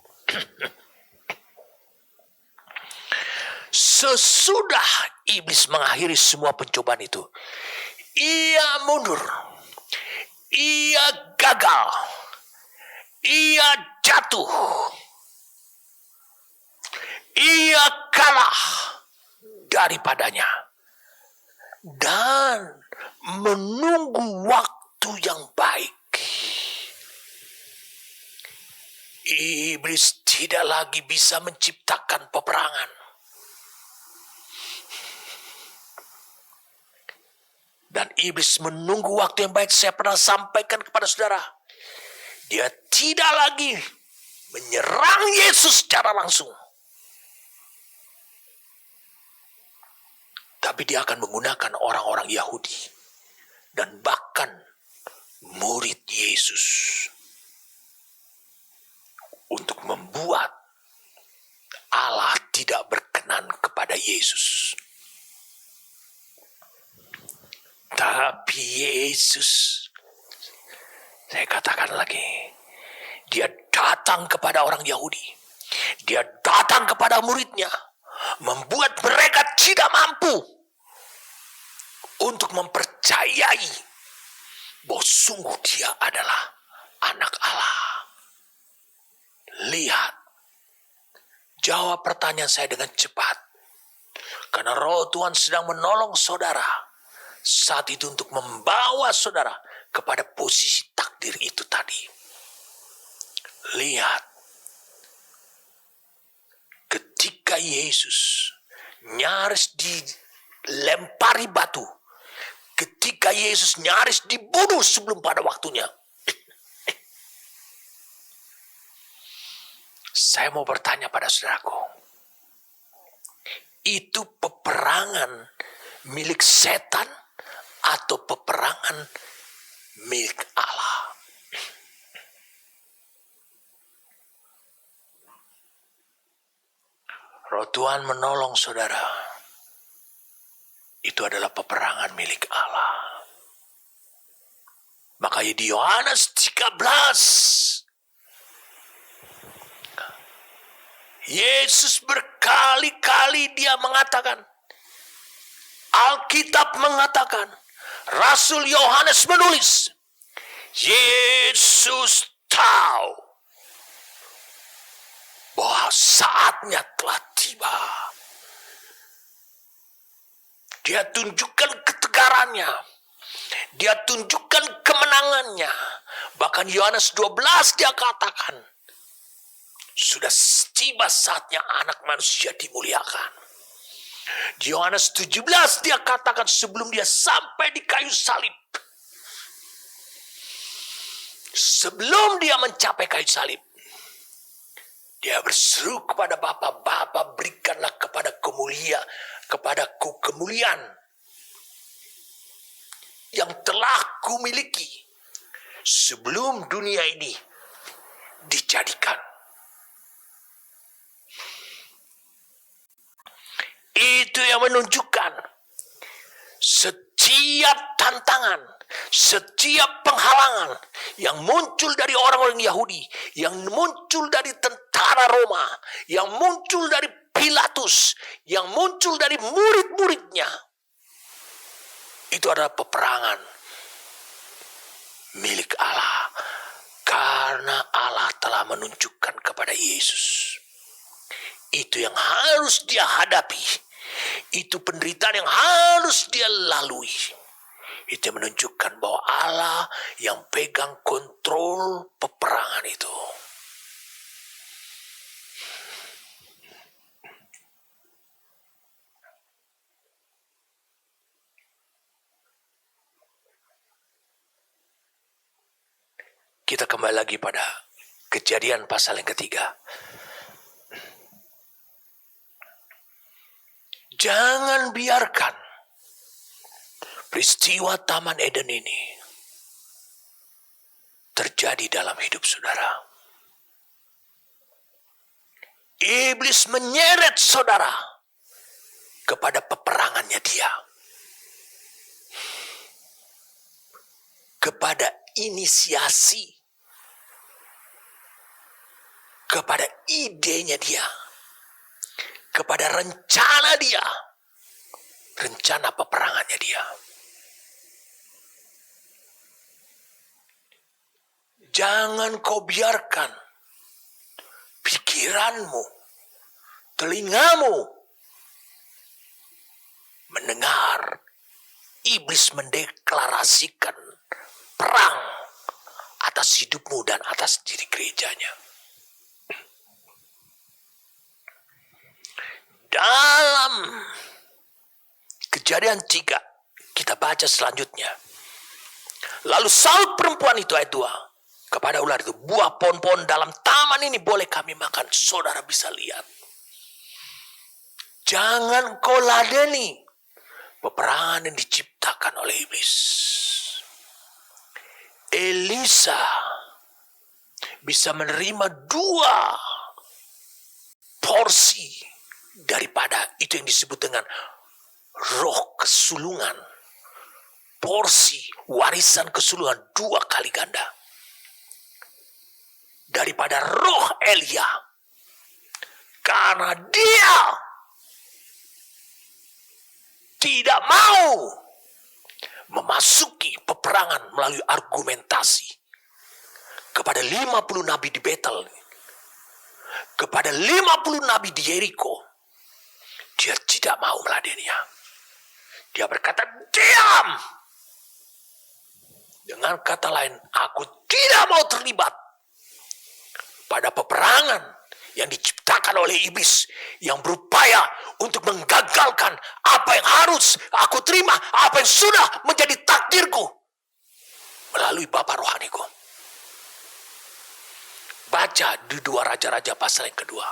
Sesudah iblis mengakhiri semua pencobaan itu, ia mundur, ia gagal, ia jatuh, ia kalah daripadanya dan menunggu waktu yang baik. Iblis tidak lagi bisa menciptakan peperangan. Dan iblis menunggu waktu yang baik. Saya pernah sampaikan kepada saudara, dia tidak lagi menyerang Yesus secara langsung, tapi dia akan menggunakan orang-orang Yahudi dan bahkan murid Yesus untuk membuat Allah tidak berkenan kepada Yesus. Tapi Yesus, saya katakan lagi, dia datang kepada orang Yahudi, dia datang kepada muridnya, membuat mereka tidak mampu untuk mempercayai bahwa sungguh dia adalah anak Allah. Lihat, jawab pertanyaan saya dengan cepat, karena Roh Tuhan sedang menolong saudara saat itu untuk membawa saudara kepada posisi takdir itu tadi. Lihat, ketika Yesus nyaris dilempari batu, ketika Yesus nyaris dibunuh sebelum pada waktunya, saya mau bertanya pada saudaraku, itu peperangan milik setan atau peperangan milik Allah? Roh Tuhan menolong saudara, itu adalah peperangan milik Allah. Makanya di Yohanes 13, Yesus berkali-kali dia mengatakan, Alkitab mengatakan, Rasul Yohanes menulis, Yesus tahu bahwa saatnya telah tiba. Dia tunjukkan ketegarannya. Dia tunjukkan kemenangannya. Bahkan Yohanes 12 dia katakan, sudah tiba saatnya anak manusia dimuliakan. Di Yohanes 17 dia katakan sebelum dia sampai di kayu salib. Sebelum dia mencapai kayu salib, dia berseru kepada Bapa, Bapa berikanlah kepadaku kemuliaan yang telah kumiliki sebelum dunia ini dijadikan. Itu yang menunjukkan setiap tantangan, setiap penghalangan yang muncul dari orang-orang Yahudi, yang muncul dari tentara Roma, yang muncul dari Pilatus, yang muncul dari murid-muridnya, itu adalah peperangan milik Allah. Karena Allah telah menunjukkan kepada Yesus. Itu yang harus dia hadapi. Itu penderitaan yang harus dia lalui. Itu menunjukkan bahwa Allah yang pegang kontrol peperangan itu. Kita kembali lagi pada Kejadian pasal yang ketiga. Jangan biarkan peristiwa Taman Eden ini terjadi dalam hidup saudara. Iblis menyeret saudara kepada peperangannya dia. Kepada inisiasi. Kepada idenya dia. Kepada rencana dia. Rencana peperangannya dia. Jangan kau biarkan pikiranmu, telingamu mendengar iblis mendeklarasikan perang atas hidupmu dan atas diri gerejanya. Dalam Kejadian 3 kita baca selanjutnya. Lalu saut perempuan itu ayat 2 kepada ular itu, buah pohon-pohon dalam taman ini boleh kami makan. Saudara bisa lihat. Jangan kau ladeni peperangan yang diciptakan oleh iblis. Elisa bisa menerima 2 porsi daripada itu yang disebut dengan roh kesulungan. Porsi warisan kesulungan 2 kali ganda. Daripada roh Elia. Karena dia tidak mau memasuki peperangan melalui argumentasi. Kepada 50 nabi di Betel. Kepada 50 nabi di Yeriko. Dia tidak mau meladeninya. Dia berkata, diam. Dengan kata lain, aku tidak mau terlibat pada peperangan yang diciptakan oleh iblis yang berupaya untuk menggagalkan apa yang harus aku terima, apa yang sudah menjadi takdirku melalui Bapa rohaniku. Baca di 2 Raja-Raja pasal yang kedua.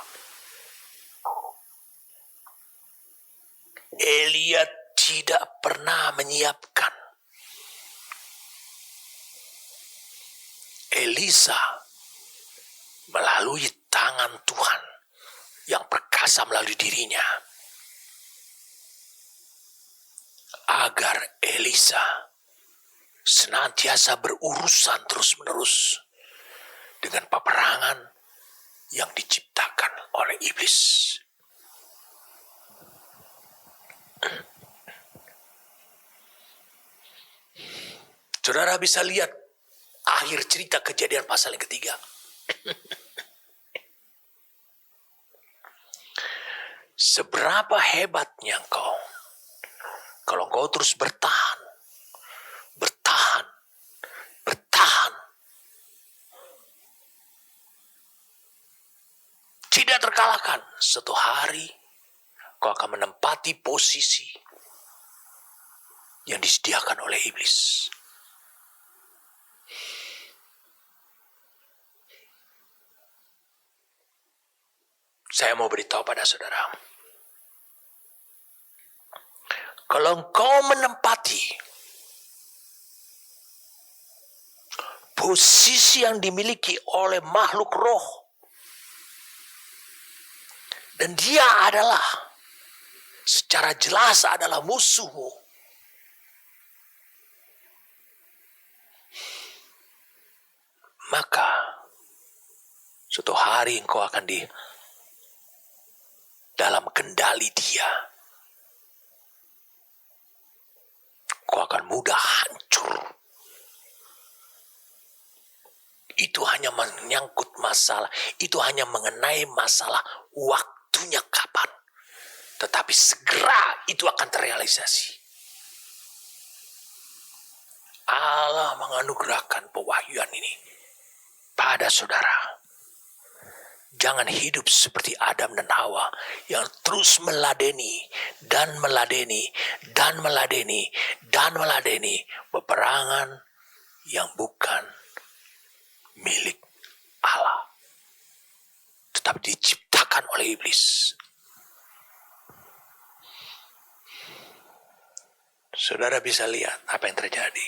Elia tidak pernah menyiapkan Elisa melalui tangan Tuhan yang perkasa melalui dirinya agar Elisa senantiasa berurusan terus-menerus dengan peperangan yang diciptakan oleh iblis. Saudara bisa lihat akhir cerita Kejadian pasal yang ketiga. Seberapa hebatnya engkau kalau engkau terus bertahan, bertahan, tidak terkalahkan, suatu hari kau akan menempati posisi yang disediakan oleh iblis. Saya mau beritahu pada saudara, kalau engkau menempati posisi yang dimiliki oleh makhluk roh, dan dia adalah secara jelas adalah musuhmu, maka suatu hari engkau akan di dalam kendali dia. Kau akan mudah hancur. Itu hanya menyangkut masalah, itu hanya mengenai masalah waktunya kapan. Tetapi segera itu akan terrealisasi. Allah menganugerahkan pewahyuan ini pada saudara. Jangan hidup seperti Adam dan Hawa yang terus meladeni dan meladeni dan meladeni dan meladeni peperangan yang bukan milik Allah, tetapi diciptakan oleh iblis. Saudara bisa lihat apa yang terjadi.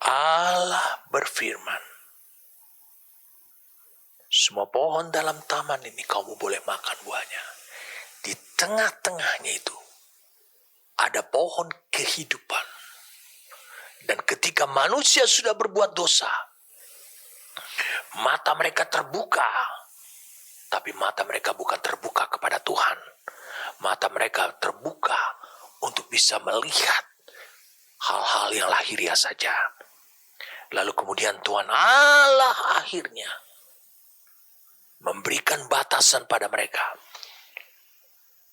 Allah berfirman, semua pohon dalam taman ini kamu boleh makan buahnya. Di tengah-tengahnya itu ada pohon kehidupan. Dan ketika manusia sudah berbuat dosa, mata mereka terbuka. Tapi mata mereka bukan terbuka kepada Tuhan. Mata mereka terbuka untuk bisa melihat hal-hal yang lahiriah saja. Lalu kemudian Tuhan Allah akhirnya memberikan batasan pada mereka.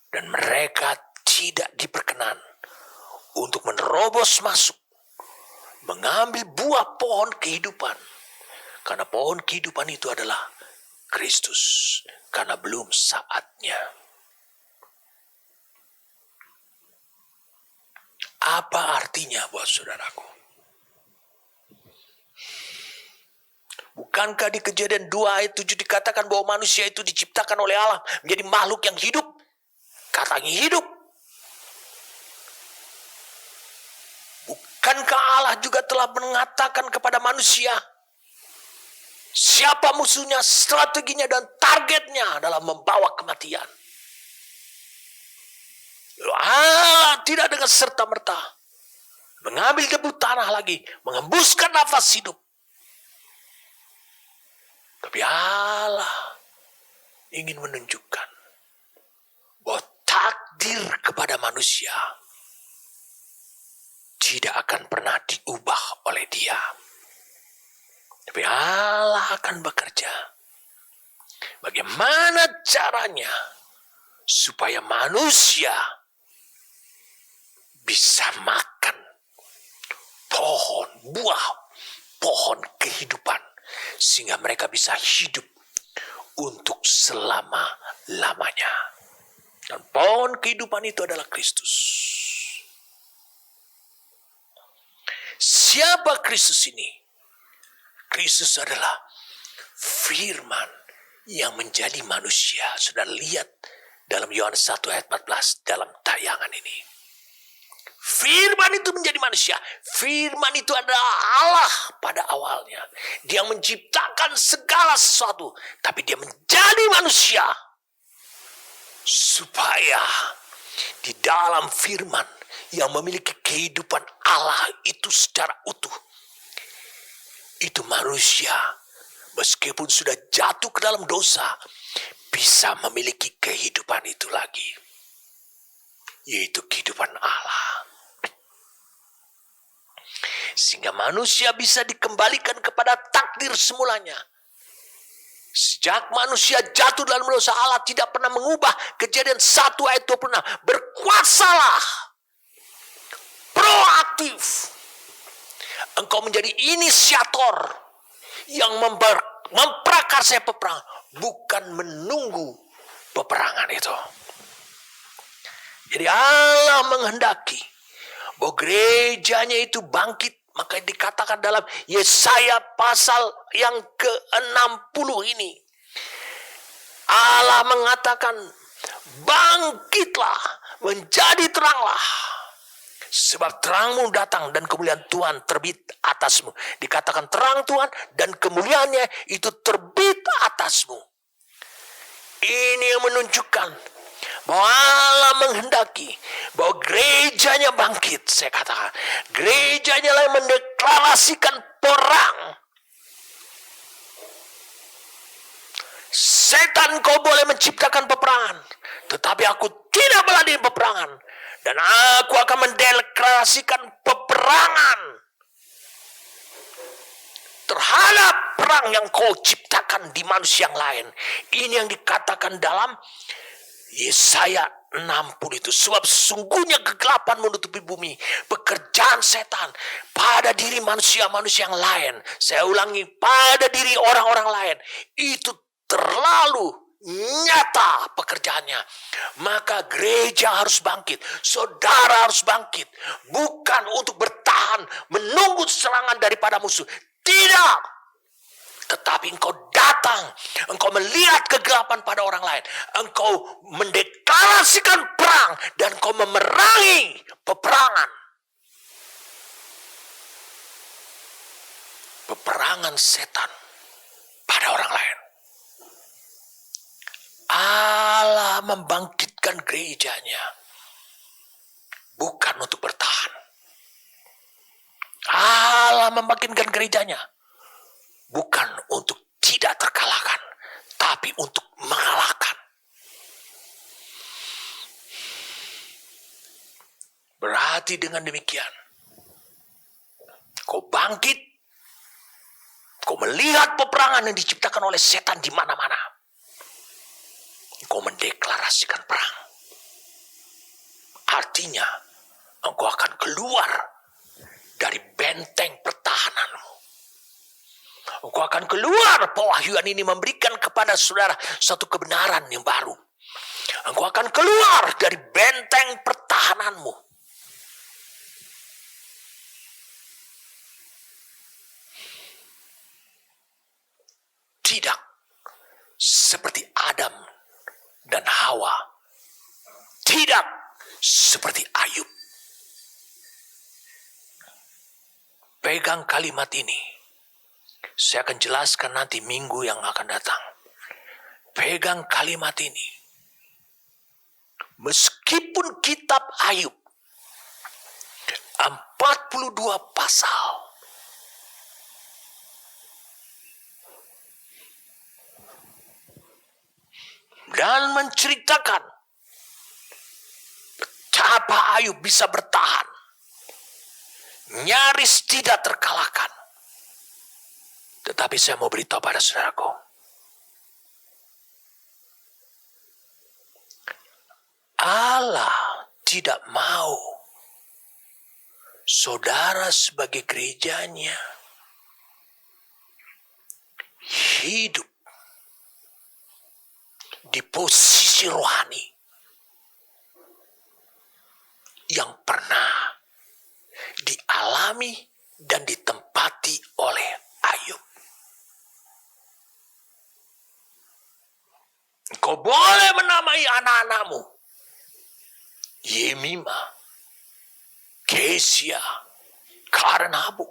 Dan mereka tidak diperkenan untuk menerobos masuk, mengambil buah pohon kehidupan. Karena pohon kehidupan itu adalah Kristus. Karena belum saatnya. Apa artinya buat saudaraku? Bukankah di Kejadian 2 ayat 7 dikatakan bahwa manusia itu diciptakan oleh Allah menjadi makhluk yang hidup? Katanya hidup. Bukankah Allah juga telah mengatakan kepada manusia siapa musuhnya, strateginya, dan targetnya dalam membawa kematian? Lalu Allah tidak dengan serta-merta mengambil debu tanah lagi, mengembuskan nafas hidup. Tapi Allah ingin menunjukkan bahwa takdir kepada manusia tidak akan pernah diubah oleh dia. Tapi Allah akan bekerja. Bagaimana caranya supaya manusia bisa makan buah pohon kehidupan, sehingga mereka bisa hidup untuk selama-lamanya. Dan pohon kehidupan itu adalah Kristus. Siapa Kristus ini? Kristus adalah firman yang menjadi manusia. Sudah lihat dalam Yohanes 1 ayat 14 dalam tayangan ini. Firman itu menjadi manusia. Firman itu adalah Allah pada awalnya. Dia menciptakan segala sesuatu. Tapi dia menjadi manusia. Supaya di dalam firman yang memiliki kehidupan Allah itu secara utuh. Itu manusia meskipun sudah jatuh ke dalam dosa bisa memiliki kehidupan itu lagi. Yaitu kehidupan Allah. Sehingga manusia bisa dikembalikan kepada takdir semulanya. Sejak manusia jatuh dalam dosa, Allah tidak pernah mengubah. Kejadian 1 ayat 26. Berkuasalah. Proaktif. Engkau menjadi inisiator yang memprakarsai peperangan. Bukan menunggu peperangan itu. Jadi Allah menghendaki bahwa gerejanya itu bangkit. Maka dikatakan dalam Yesaya pasal yang ke-60 ini. Allah mengatakan, bangkitlah, menjadi teranglah. Sebab terangmu datang dan kemuliaan Tuhan terbit atasmu. Dikatakan terang Tuhan dan kemuliaannya itu terbit atasmu. Ini yang menunjukkan bahwa Allah menghendaki bahwa gerejanya bangkit. Saya katakan, gerejanya lah yang mendeklarasikan perang. Setan, kau boleh menciptakan peperangan, tetapi aku tidak meladeni peperangan. Dan aku akan mendeklarasikan peperangan terhadap perang yang kau ciptakan di manusia yang lain. Ini yang dikatakan dalam Yesaya 60 itu. Sebab sesungguhnya kegelapan menutupi bumi. Pekerjaan setan pada diri manusia-manusia yang lain. Saya ulangi, pada diri orang-orang lain. Itu terlalu nyata pekerjaannya. Maka gereja harus bangkit. Saudara harus bangkit. Bukan untuk bertahan menunggu serangan daripada musuh. Tidak. Tetapi engkau datang, engkau melihat kegelapan pada orang lain, engkau mendeklarasikan perang, dan engkau memerangi peperangan. Peperangan setan pada orang lain. Allah membangkitkan gerejanya bukan untuk bertahan. Allah membangkitkan gerejanya bukan untuk tidak terkalahkan, tapi untuk mengalahkan. Berarti dengan demikian, kau bangkit, kau melihat peperangan yang diciptakan oleh setan di mana-mana. Kau mendeklarasikan perang. Artinya, engkau akan keluar dari benteng pertahananmu. Engkau akan keluar. Pewahyuan ini memberikan kepada saudara satu kebenaran yang baru. Engkau akan keluar dari benteng pertahananmu. Tidak seperti Adam dan Hawa. Tidak seperti Ayub. Pegang kalimat ini. Saya akan jelaskan nanti minggu yang akan datang. Pegang kalimat ini. Meskipun kitab Ayub 42 pasal dan menceritakan betapa Ayub bisa bertahan, nyaris tidak terkalahkan. Tetapi saya mau beritahu pada saudaraku, Allah tidak mau saudara sebagai gerejanya hidup di posisi rohani yang pernah dialami dan ditempati oleh Ayub. Kau boleh menamai anak-anakmu Yemima, Kesia, Karnabu.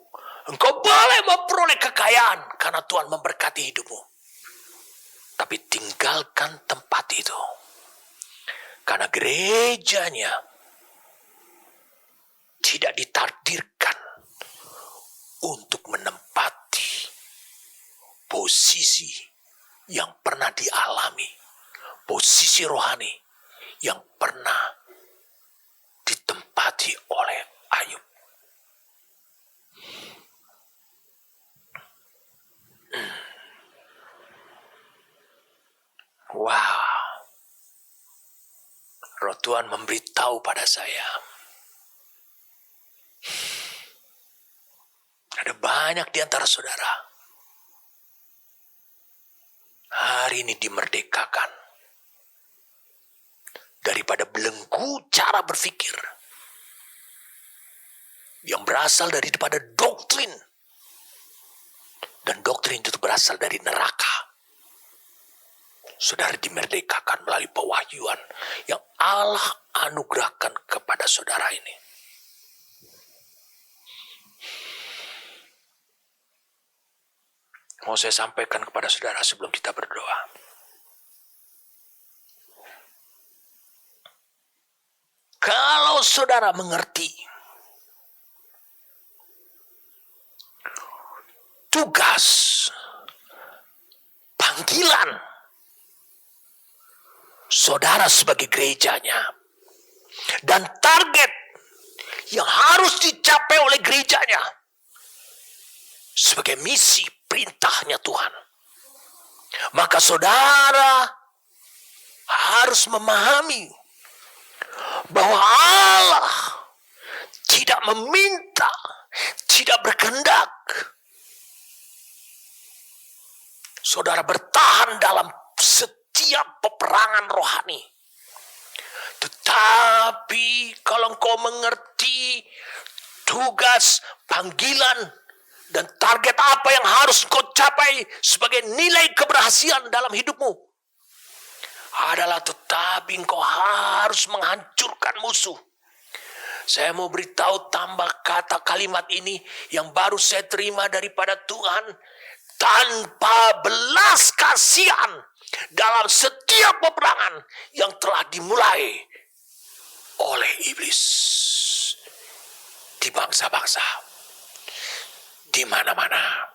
Engkau boleh memperoleh kekayaan karena Tuhan memberkati hidupmu. Tapi tinggalkan tempat itu. Karena gerejanya tidak ditakdirkan untuk menempati posisi yang pernah dialami. Posisi rohani yang pernah ditempati oleh Ayub. Wow. Roh Tuhan memberitahu pada saya. Ada banyak di antara saudara. Hari ini dimerdekakan. Daripada belenggu cara berpikir. Yang berasal daripada doktrin. Dan doktrin itu berasal dari neraka. Saudara dimerdekakan melalui pewahyuan yang Allah anugerahkan kepada saudara ini. Mau saya sampaikan kepada saudara sebelum kita berdoa. Kalau saudara mengerti tugas, panggilan saudara sebagai gerejanya, dan target yang harus dicapai oleh gerejanya sebagai misi perintahnya Tuhan, maka saudara harus memahami bahwa Allah tidak meminta, tidak berkehendak saudara bertahan dalam setiap peperangan rohani. Tetapi kalau engkau mengerti tugas, panggilan, dan target apa yang harus engkau capai sebagai nilai keberhasilan dalam hidupmu, adalah tetapi engkau harus menghancurkan musuh. Saya mau beritahu tambah kata kalimat ini yang baru saya terima daripada Tuhan. Tanpa belas kasihan dalam setiap peperangan yang telah dimulai oleh iblis di bangsa-bangsa, di mana-mana.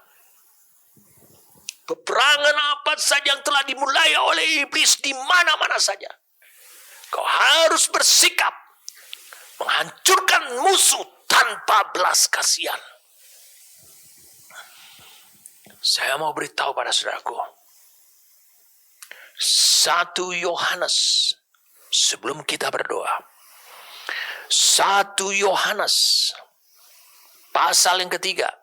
Peperangan apa saja yang telah dimulai oleh iblis di mana-mana saja, kau harus bersikap menghancurkan musuh tanpa belas kasihan. Saya mau beritahu pada saudaraku, 1 Yohanes, sebelum kita berdoa, 1 Yohanes pasal yang ketiga.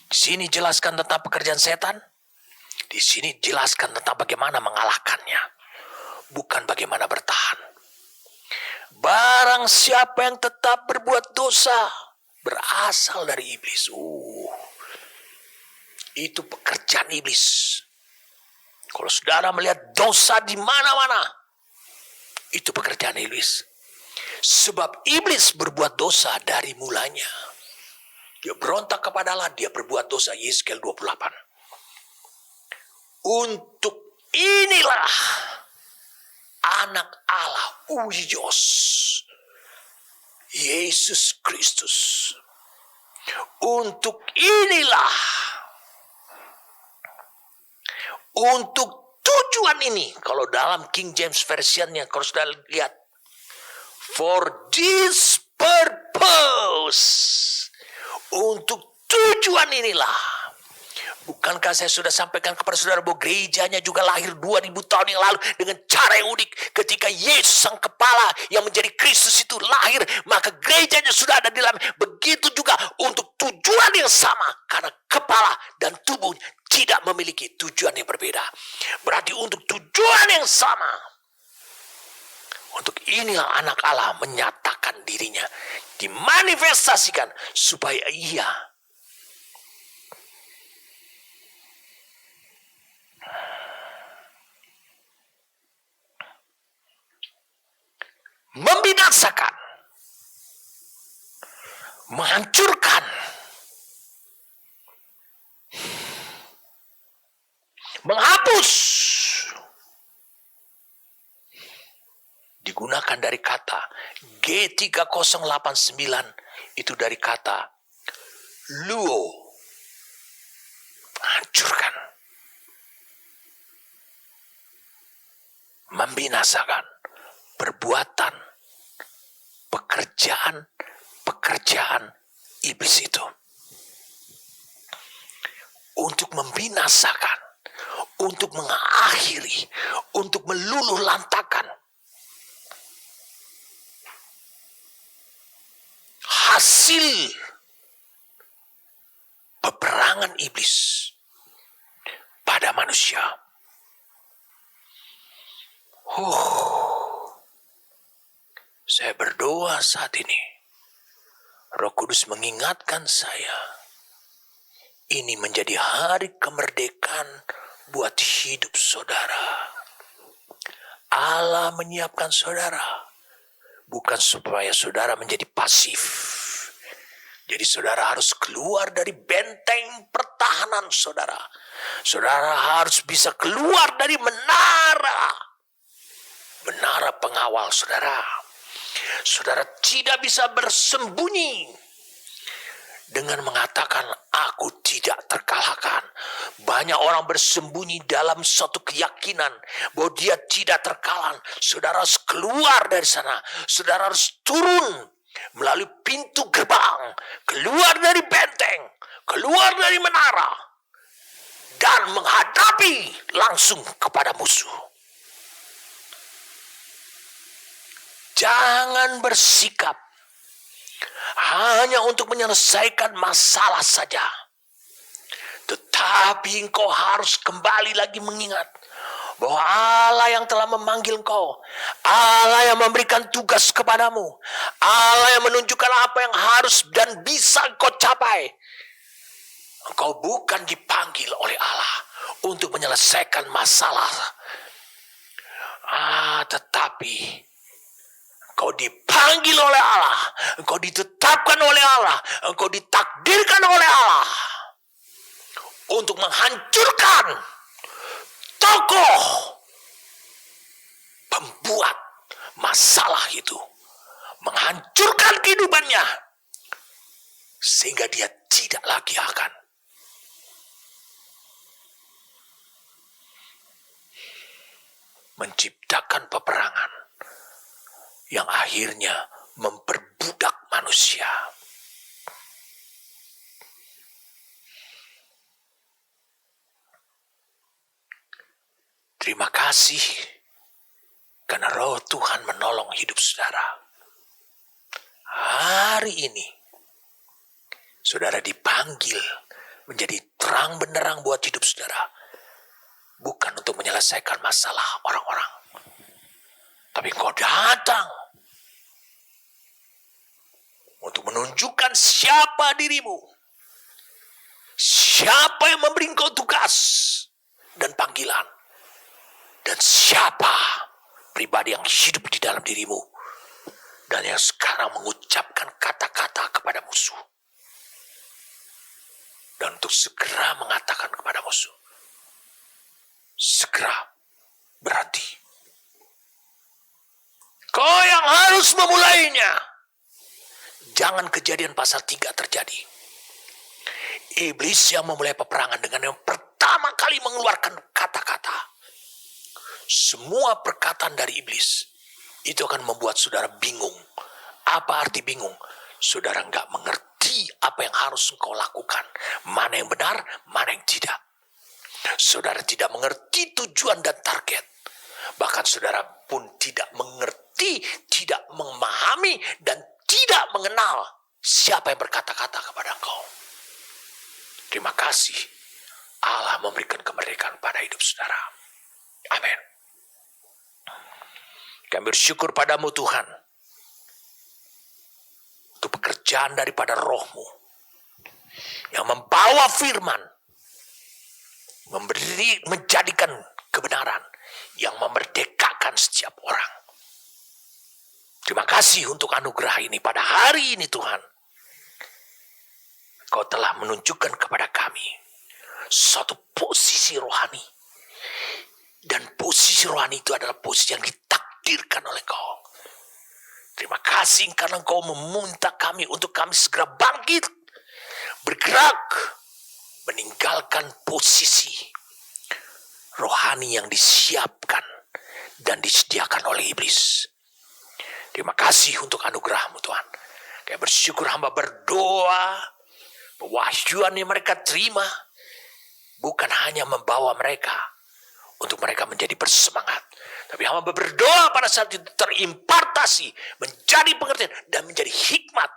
Di sini jelaskan tentang pekerjaan setan. Di sini jelaskan tentang bagaimana mengalahkannya, bukan bagaimana bertahan. Barang siapa yang tetap berbuat dosa berasal dari iblis. Itu pekerjaan iblis. Kalau saudara melihat dosa di mana-mana, itu pekerjaan iblis. Sebab iblis berbuat dosa dari mulanya. Dia berontak kepada Allah, dia berbuat dosa. Yeskel 28. Untuk inilah anak Allah, Uios, Yesus Kristus. Untuk inilah, untuk tujuan ini, kalau dalam King James Version-nya, kalau sudah lihat, for this purpose, untuk tujuan inilah. Bukankah saya sudah sampaikan kepada saudara bahwa gerejanya juga lahir 2000 tahun yang lalu dengan cara yang unik. Ketika Yesus sang kepala yang menjadi Kristus itu lahir, maka gerejanya sudah ada di dalam. Begitu juga untuk tujuan yang sama, karena kepala dan tubuh tidak memiliki tujuan yang berbeda. Berarti untuk tujuan yang sama, untuk inilah anak Allah menyatakan dirinya, dimanifestasikan supaya ia membinasakan, menghancurkan, menghapus. Digunakan dari kata G3089, itu dari kata luo, menghancurkan, membinasakan perbuatan, pekerjaan iblis itu. untuk membinasakan, untuk mengakhiri, untuk meluluh lantakan hasil peperangan iblis pada manusia. Saya berdoa saat ini, Roh Kudus mengingatkan saya, ini menjadi hari kemerdekaan buat hidup saudara. Allah menyiapkan saudara, bukan supaya saudara menjadi pasif. Jadi saudara harus keluar dari benteng pertahanan saudara. Saudara harus bisa keluar dari menara pengawal saudara. Saudara tidak bisa bersembunyi dengan mengatakan aku tidak terkalahkan. Banyak orang bersembunyi dalam suatu keyakinan bahwa dia tidak terkalahkan. Saudara harus keluar dari sana. Saudara harus turun melalui pintu gerbang, keluar dari benteng, keluar dari menara, dan menghadapi langsung kepada musuh. Jangan bersikap hanya untuk menyelesaikan masalah saja, tetapi engkau harus kembali lagi mengingat bahwa Allah yang telah memanggil engkau, Allah yang memberikan tugas kepadamu, Allah yang menunjukkan apa yang harus dan bisa engkau capai. Engkau bukan dipanggil oleh Allah untuk menyelesaikan masalah, tetapi engkau dipanggil oleh Allah, engkau ditetapkan oleh Allah, engkau ditakdirkan oleh Allah untuk menghancurkan tokoh pembuat masalah itu, menghancurkan kehidupannya sehingga dia tidak lagi akan menciptakan peperangan yang akhirnya memperbudak manusia. Terima kasih karena Roh Tuhan menolong hidup saudara. Hari ini saudara dipanggil menjadi terang benderang buat hidup saudara. Bukan untuk menyelesaikan masalah orang-orang, tapi engkau datang untuk menunjukkan siapa dirimu, siapa yang memberi engkau tugas dan panggilan, dan siapa pribadi yang hidup di dalam dirimu dan yang sekarang mengucapkan kata-kata kepada musuh, dan untuk segera mengatakan kepada musuh, segera berhenti. Kau yang harus memulainya. Jangan Kejadian pasal 3 terjadi. Iblis yang memulai peperangan dengan yang pertama kali mengeluarkan kata-kata. Semua perkataan dari iblis itu akan membuat saudara bingung. Apa arti bingung? Saudara nggak mengerti apa yang harus engkau lakukan. Mana yang benar, mana yang tidak. Saudara tidak mengerti tujuan dan target. Bahkan saudara pun tidak mengerti, tidak memahami, dan tidak mengenal siapa yang berkata-kata kepada engkau. Terima kasih Allah memberikan kemerdekaan pada hidup saudara. Amin. Kami bersyukur padamu Tuhan untuk pekerjaan daripada Roh-Mu yang membawa firman, menjadikan kebenaran yang memerdekakan setiap orang. Terima kasih untuk anugerah ini pada hari ini Tuhan. Kau telah menunjukkan kepada kami suatu posisi rohani. Dan posisi rohani itu adalah posisi yang ditakdirkan oleh Kau. Terima kasih karena Kau meminta kami untuk kami segera bangkit, bergerak, meninggalkan posisi rohani yang disiapkan dan disediakan oleh iblis. Terima kasih untuk anugerah-Mu Tuhan. Kami bersyukur hamba berdoa, pewahyuan yang mereka terima, bukan hanya membawa mereka untuk mereka menjadi bersemangat, tapi hamba berdoa pada saat itu terimpartasi, menjadi pengertian dan menjadi hikmat.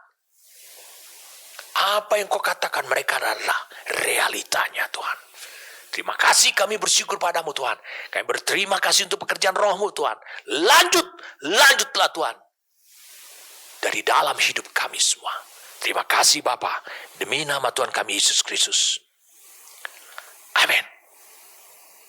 Apa yang kau katakan mereka adalah realitanya, Tuhan. Terima kasih, kami bersyukur padamu, Tuhan. Kami berterima kasih untuk pekerjaan rohmu, Tuhan. Lanjutlah, Tuhan. Dari dalam hidup kami semua. Terima kasih, Bapa. Demi nama Tuhan kami Yesus Kristus. Amin.